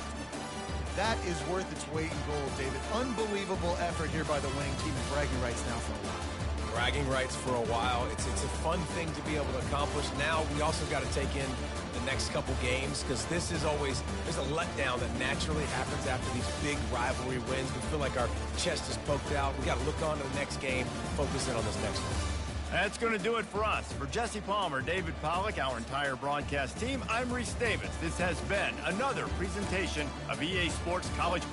That is worth its weight in gold, David. Unbelievable effort here by the winning team, and bragging rights now for a while. Bragging rights for a while. It's a fun thing to be able to accomplish. Now we also got to take in the next couple games, because this is always, there's a letdown that naturally happens after these big rivalry wins. We feel like our chest is poked out. We got to look on to the next game, focus in on this next one. That's going to do it for us. For Jesse Palmer, David Pollack, our entire broadcast team, I'm Reese Davis. This has been another presentation of EA Sports College.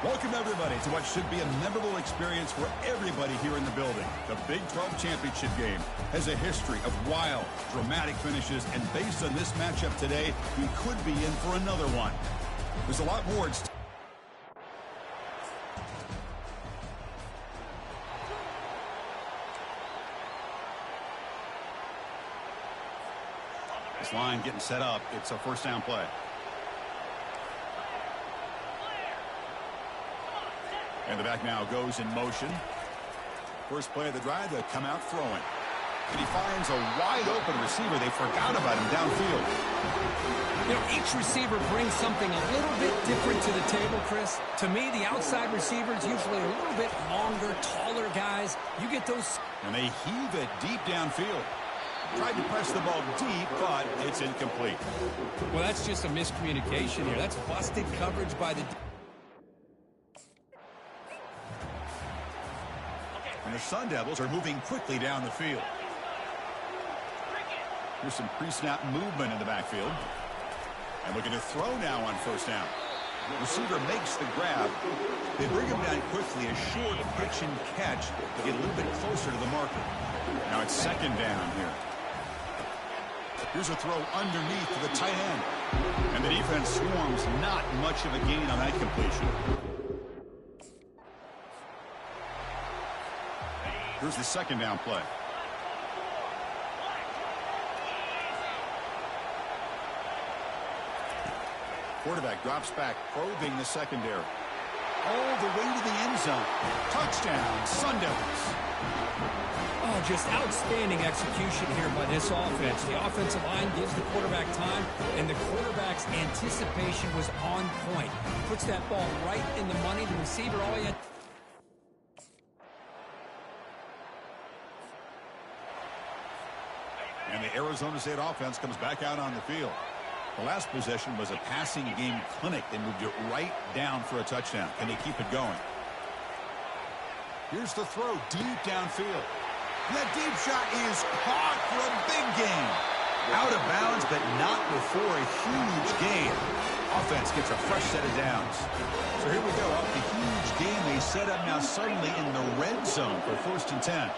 Welcome, everybody, to what should be a memorable experience for everybody here in the building. The Big 12 Championship game has a history of wild, dramatic finishes, and based on this matchup today, we could be in for another one. There's a lot more. This line getting set up. It's a first down play. And the back now goes in motion. First play of the drive, they come out throwing. And he finds a wide-open receiver. They forgot about him downfield. You know, each receiver brings something a little bit different to the table, Chris. To me, the outside receivers usually a little bit longer, taller guys. You get those. And they heave it deep downfield. Tried to press the ball deep, but it's incomplete. Well, that's just a miscommunication here. That's busted coverage by the... And the Sun Devils are moving quickly down the field. Here's some pre-snap movement in the backfield. And looking to throw now on first down. Receiver makes the grab. They bring him down quickly, a short pitch and catch to get a little bit closer to the marker. Now it's second down here. Here's a throw underneath to the tight end. And the defense swarms, not much of a gain on that completion. Here's the second down play. Quarterback drops back, probing the secondary. All the way to the end zone. Touchdown, Sun Devils. Oh, just outstanding execution here by this offense. The offensive line gives the quarterback time, and the quarterback's anticipation was on point. Puts that ball right in the money. The receiver, all he had... And the Arizona State offense comes back out on the field. The last possession was a passing game clinic. They moved it right down for a touchdown. Can they keep it going? Here's the throw deep downfield. And that deep shot is caught for a big gain. Out of bounds, but not before a huge gain. Offense gets a fresh set of downs. So here we go. Off the huge gain they set up now suddenly in the red zone for 1st and 10.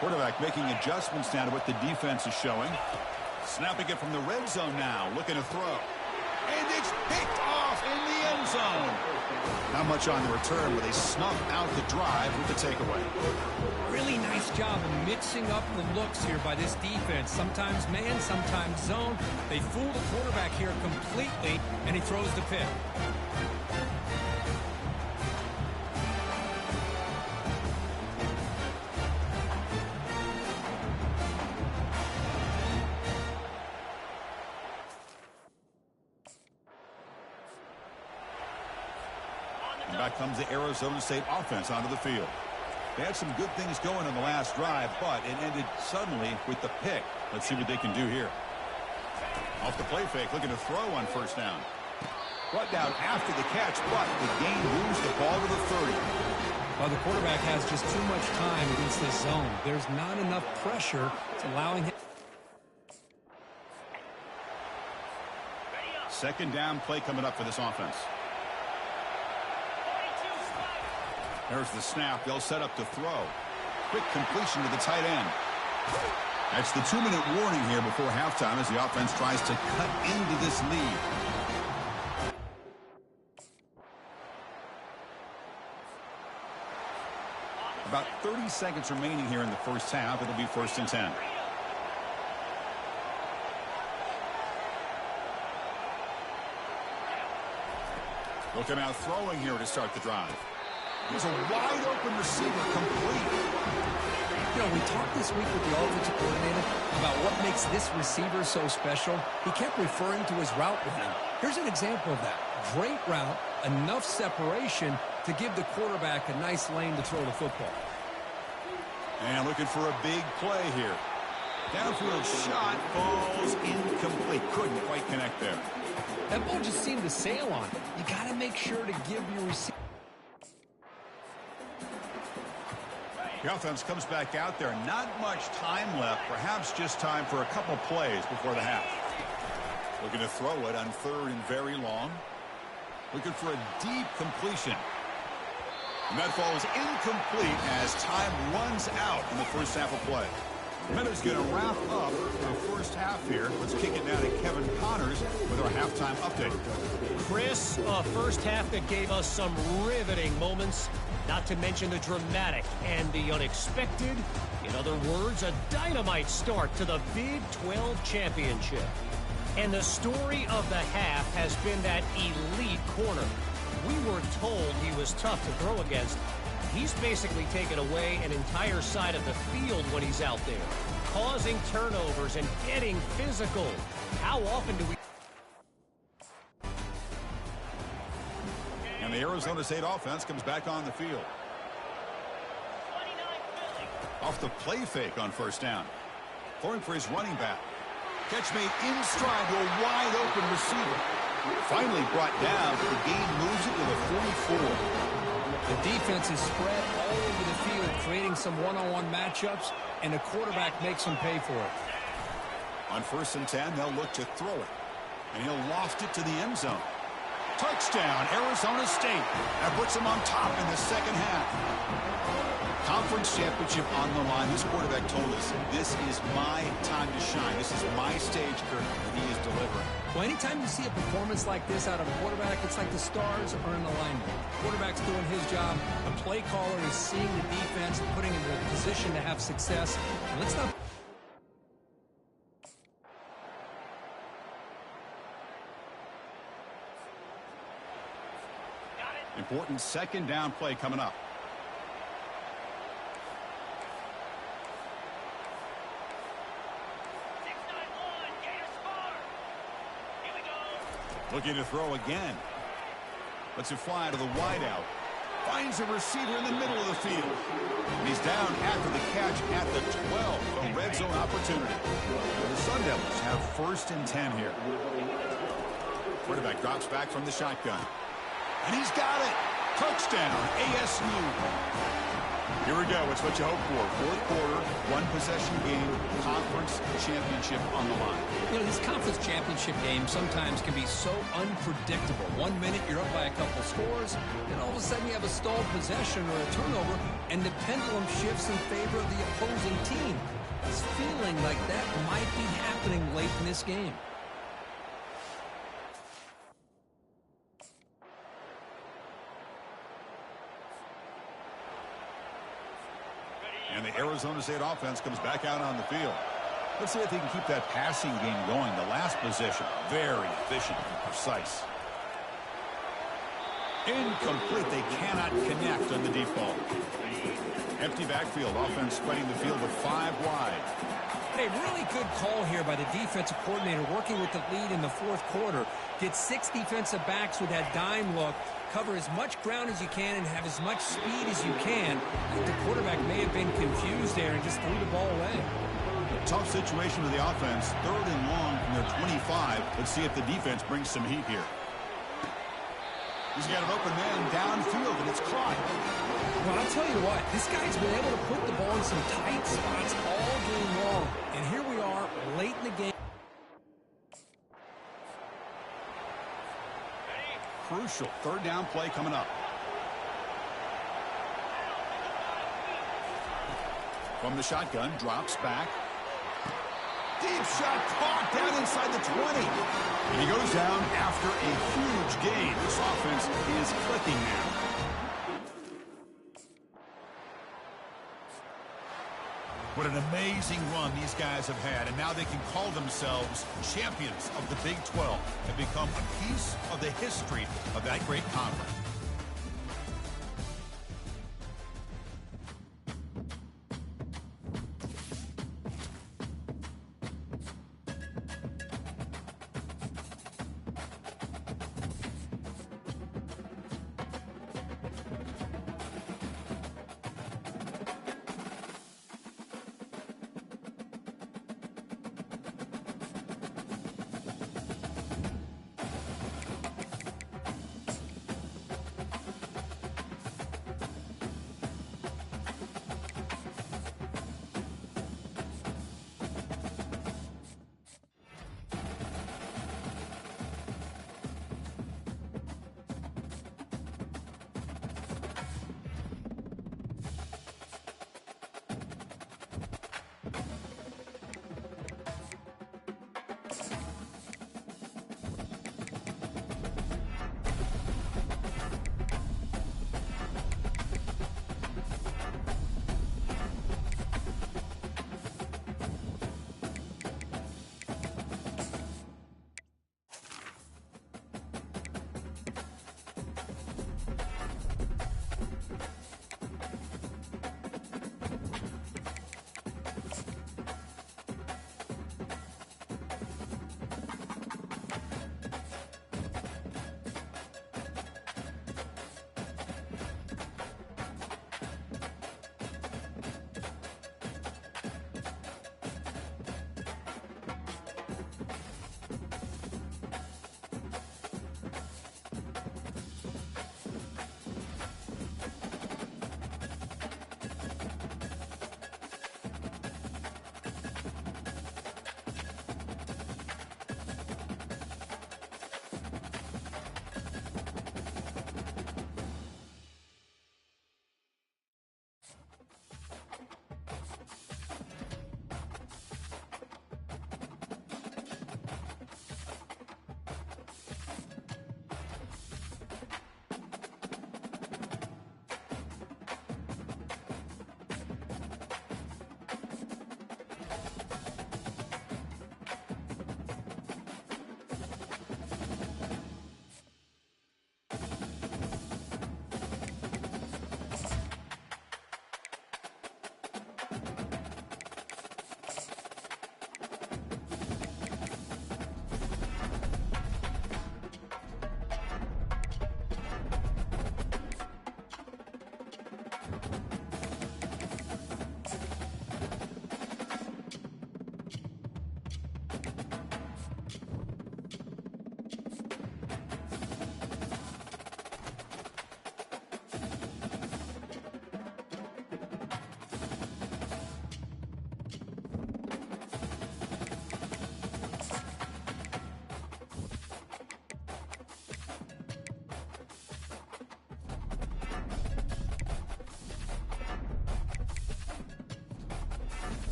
Quarterback making adjustments now to what the defense is showing. Snapping it from the red zone now, looking to throw. And it's picked off in the end zone. Not much on the return, but they snuff out the drive with the takeaway. Really nice job of mixing up the looks here by this defense. Sometimes man, sometimes zone. They fool the quarterback here completely, and he throws the pick. Back comes the Arizona State offense onto the field. They had some good things going on the last drive, but it ended suddenly with the pick. Let's see what they can do here. Off the play fake, looking to throw on first down. Brought down after the catch, but the gain moves the ball to the 30. Well, the quarterback has just too much time against this zone. There's not enough pressure to allowing him. Second down play coming up for this offense. There's the snap. They'll set up to throw. Quick completion to the tight end. That's the 2-minute warning here before halftime as the offense tries to cut into this lead. About 30 seconds remaining here in the first half. It'll be 1st and 10. Looking out throwing here to start the drive. He's a wide-open receiver, complete. You know, we talked this week with the offensive coordinator about what makes this receiver so special. He kept referring to his route running. Here's an example of that. Great route, enough separation to give the quarterback a nice lane to throw the football. And looking for a big play here. Downfield shot falls incomplete. Couldn't quite connect there. That ball just seemed to sail on it. You got to make sure to give your receiver. The offense comes back out there. Not much time left. Perhaps just time for a couple plays before the half. Looking to throw it on 3rd and very long. Looking for a deep completion. And that falls incomplete as time runs out in the first half of play. Meadows going to wrap up the first half here. Let's kick it now to Kevin Connors with our halftime update. Chris, a first half that gave us some riveting moments, not to mention the dramatic and the unexpected. In other words, a dynamite start to the Big 12 championship. And the story of the half has been that elite corner. We were told he was tough to throw against. He's basically taken away an entire side of the field when he's out there, causing turnovers and getting physical. How often do we... And the Arizona State offense comes back on the field. Off the play fake on first down. Throwing for his running back. Catch made in stride to a wide open receiver. Finally brought down, but the gain moves it to the 44. The defense is spread all over the field, creating some one-on-one matchups, and the quarterback makes them pay for it. On 1st and 10, they'll look to throw it. And he'll loft it to the end zone. Touchdown, Arizona State. That puts them on top in the second half. Conference championship on the line. This quarterback told us, this is my time to shine. This is my stage, Kirk, and he is delivering. Well, anytime you see a performance like this out of a quarterback, it's like the stars are in alignment. The quarterback's doing his job. The play caller is seeing the defense and putting him in a position to have success. And let's not... Important second down play coming up. Looking to throw again. Lets it fly to the wideout. Finds a receiver in the middle of the field. And he's down after the catch at the 12. A red zone opportunity. The Sun Devils have 1st and 10 here. Quarterback drops back from the shotgun. And he's got it. Touchdown, ASU. Here we go. It's what you hope for. 4th quarter, 1-possession game, conference championship on the line. You know, these conference championship games sometimes can be so unpredictable. 1 minute you're up by a couple scores, then all of a sudden you have a stalled possession or a turnover, and the pendulum shifts in favor of the opposing team. It's feeling like that might be happening late in this game. And the Arizona State offense comes back out on the field. Let's see if they can keep that passing game going. The last possession, very efficient and precise. Incomplete. They cannot connect on the deep ball. Empty backfield. Offense spreading the field to 5 wide. Hey, really good call here by the defensive coordinator working with the lead in the 4th quarter. Get 6 defensive backs with that dime look. Cover as much ground as you can and have as much speed as you can. I think the quarterback may have been confused there and just threw the ball away. A tough situation with the offense. 3rd and long from their 25. Let's see if the defense brings some heat here. He's got an open man downfield, and it's caught. Well, I'll tell you what, this guy's been able to put the ball in some tight spots all game long. And here we are late in the game. Crucial 3rd down play coming up. From the shotgun, drops back. Deep shot caught down inside the 20. And he goes down after a huge gain. This offense is clicking now. What an amazing run these guys have had, and now they can call themselves champions of the Big 12 and become a piece of the history of that great conference.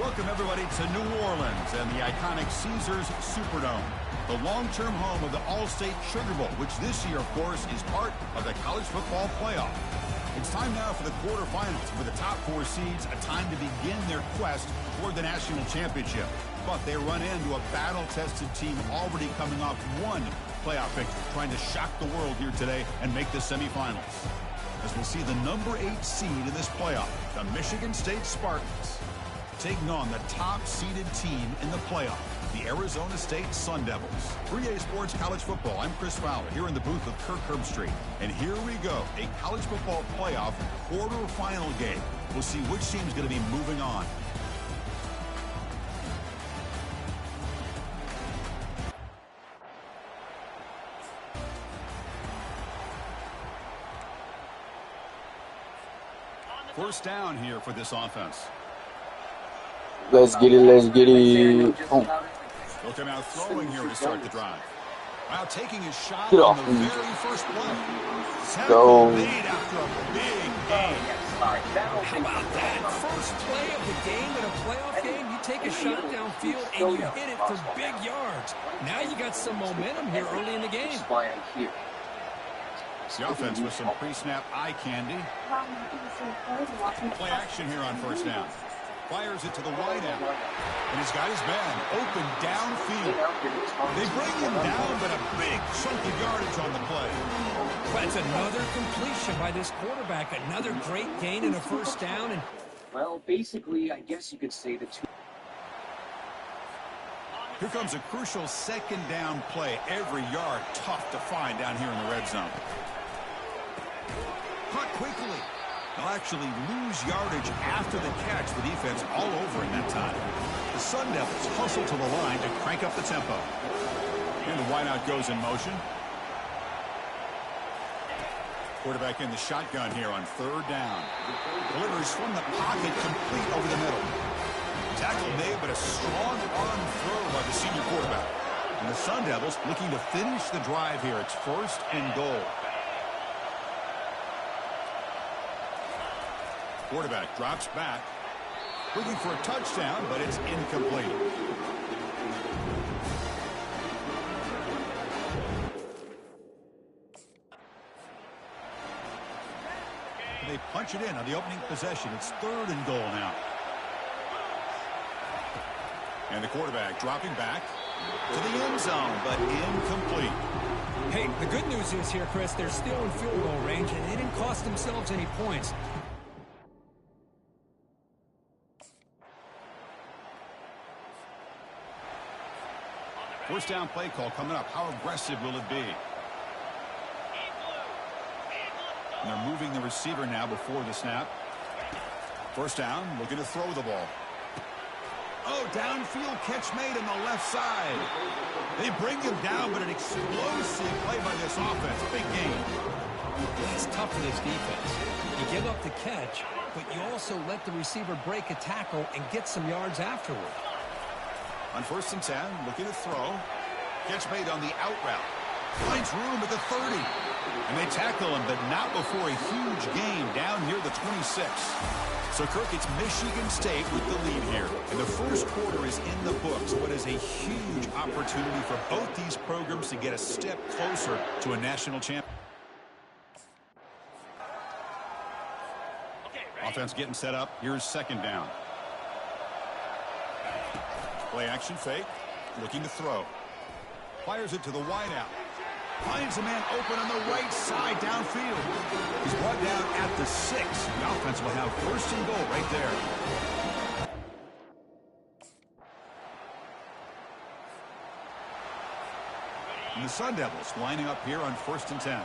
Welcome, everybody, to New Orleans and the iconic Caesars Superdome, the long-term home of the All-State Sugar Bowl, which this year, of course, is part of the college football playoff. It's time now for the quarterfinals, for the top 4 seeds, a time to begin their quest toward the national championship. But they run into a battle-tested team already coming off one playoff victory, trying to shock the world here today and make the semifinals. As we'll see the number 8 seed in this playoff, the Michigan State Spartans, taking on the top-seeded team in the playoff, the Arizona State Sun Devils. 3A Sports College Football, I'm Chris Fowler, here in the booth with Kirk Herbstreit. And here we go, a college football playoff quarterfinal game. We'll see which team's going to be moving on. First down here for this offense. Let's get it, let's get it. Oh. They'll come out throwing here to start the drive. While taking his shot Get on off the me. very first play. Go. Lead after a big game. How about that? First play of the game in a playoff game, you take a shot downfield and you hit it for big yards. Now you got some momentum here early in the game. The offense with some pre-snap eye candy. Play action here on first down. Fires it to the wide out. And he's got his man open downfield. They bring him down, but a big chunk of yardage on the play. That's another completion by this quarterback. Another great gain and a first down. And well, basically, I guess you could say the two. Here comes a crucial second down play. Every yard tough to find down here in the red zone. Caught quickly. They'll actually lose yardage after the catch. The defense all over in that time. The Sun Devils hustle to the line to crank up the tempo. And the wideout goes in motion. Quarterback in the shotgun here on third down. Delivers from the pocket complete over the middle. Tackle made, but a strong arm throw by the senior quarterback. And the Sun Devils looking to finish the drive here. It's first and goal. Quarterback drops back, looking for a touchdown, but it's incomplete. They punch it in on the opening possession. It's third and goal now. And the quarterback dropping back to the end zone, but incomplete. hey, the good news is here, Chris, they're still in field goal range, and they didn't cost themselves any points. First down play call coming up. How aggressive will it be? And they're moving the receiver now before the snap. First down, looking to throw the ball. Oh, downfield catch made on the left side. They bring him down, but an explosive play by this offense. Big game. It's tough for this defense. You give up the catch, but you also let the receiver break a tackle and get some yards afterward. On first and 10, looking to throw. Catch made on the out route. Finds room at the 30. And they tackle him, but not before a huge gain down near the 26. So, Kirk, it's Michigan State with the lead here. And the first quarter is in the books. What is a huge opportunity for both these programs to get a step closer to a national champion. Offense getting set up. Here's second down. Play action fake. Looking to throw. Fires it to the wideout. Finds a man open on the right side downfield. He's brought down at the 6. The offense will have first and goal right there. And the Sun Devils lining up here on first and 10.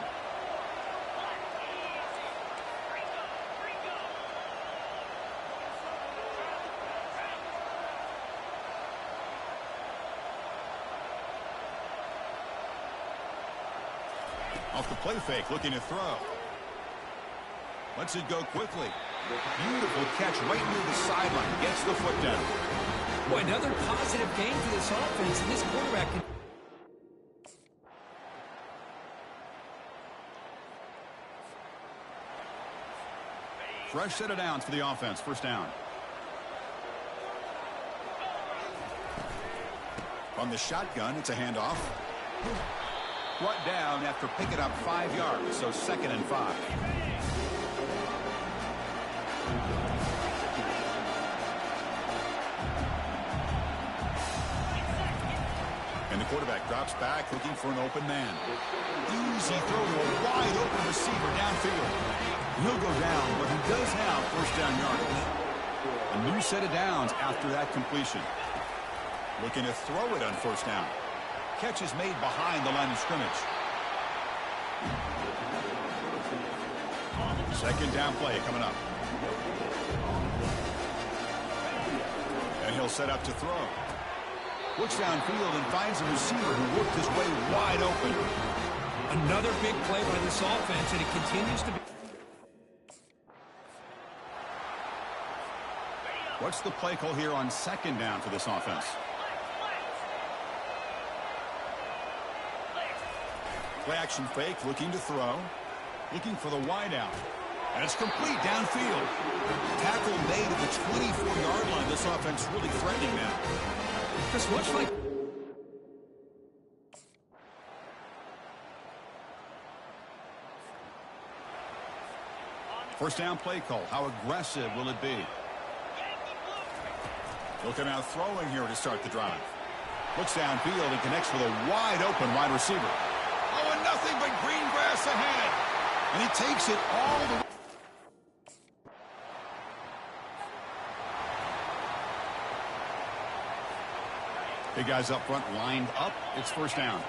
Off the play fake, looking to throw. Lets it go quickly. Beautiful catch right near the sideline. Gets the foot down. Boy, another positive game for this offense, and this quarterback can... Fresh set of downs for the offense. First down. On the shotgun, it's a handoff. Brought down after picking up 5 yards, so 2nd and 5. And the quarterback drops back looking for an open man. Easy throw to a wide open receiver downfield. He'll go down, but he does have first down yardage. A new set of downs after that completion. Looking to throw it on first down. Catch is made behind the line of scrimmage. Second down play coming up. And he'll set up to throw. Looks downfield and finds a receiver who worked his way wide open. Another big play by this offense, and it continues to be. What's the play call here on second down for this offense? Play action fake, looking to throw. Looking for the wide out. And it's complete downfield. Tackle made at the 24-yard line. This offense really threatening now. Just much like. First down play call. How aggressive will it be? Looking out throwing here to start the drive. Looks downfield and connects with a wide open wide receiver. Oh, and nothing but green grass ahead. And he takes it all the way. Big guys up front lined up. It's first down.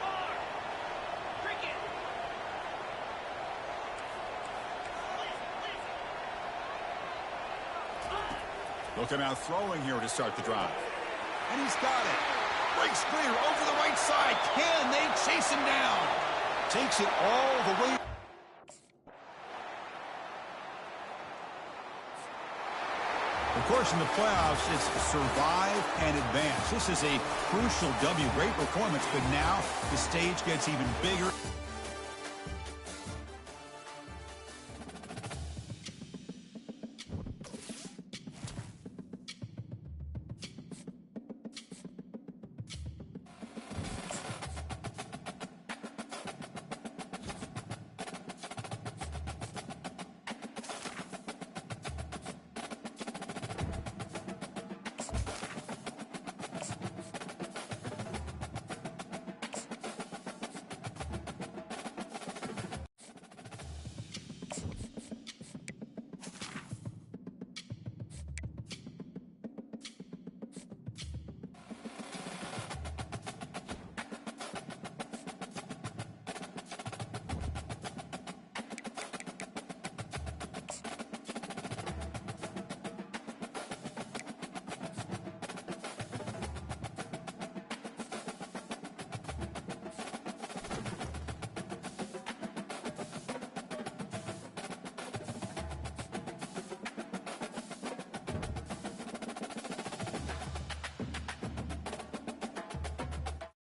Looking out throwing here to start the drive. And he's got it. Breaks clear over the right side. Can they chase him down? Takes it all the way. Of course, in the playoffs, it's survive and advance. This is a crucial W. Great performance, but now the stage gets even bigger.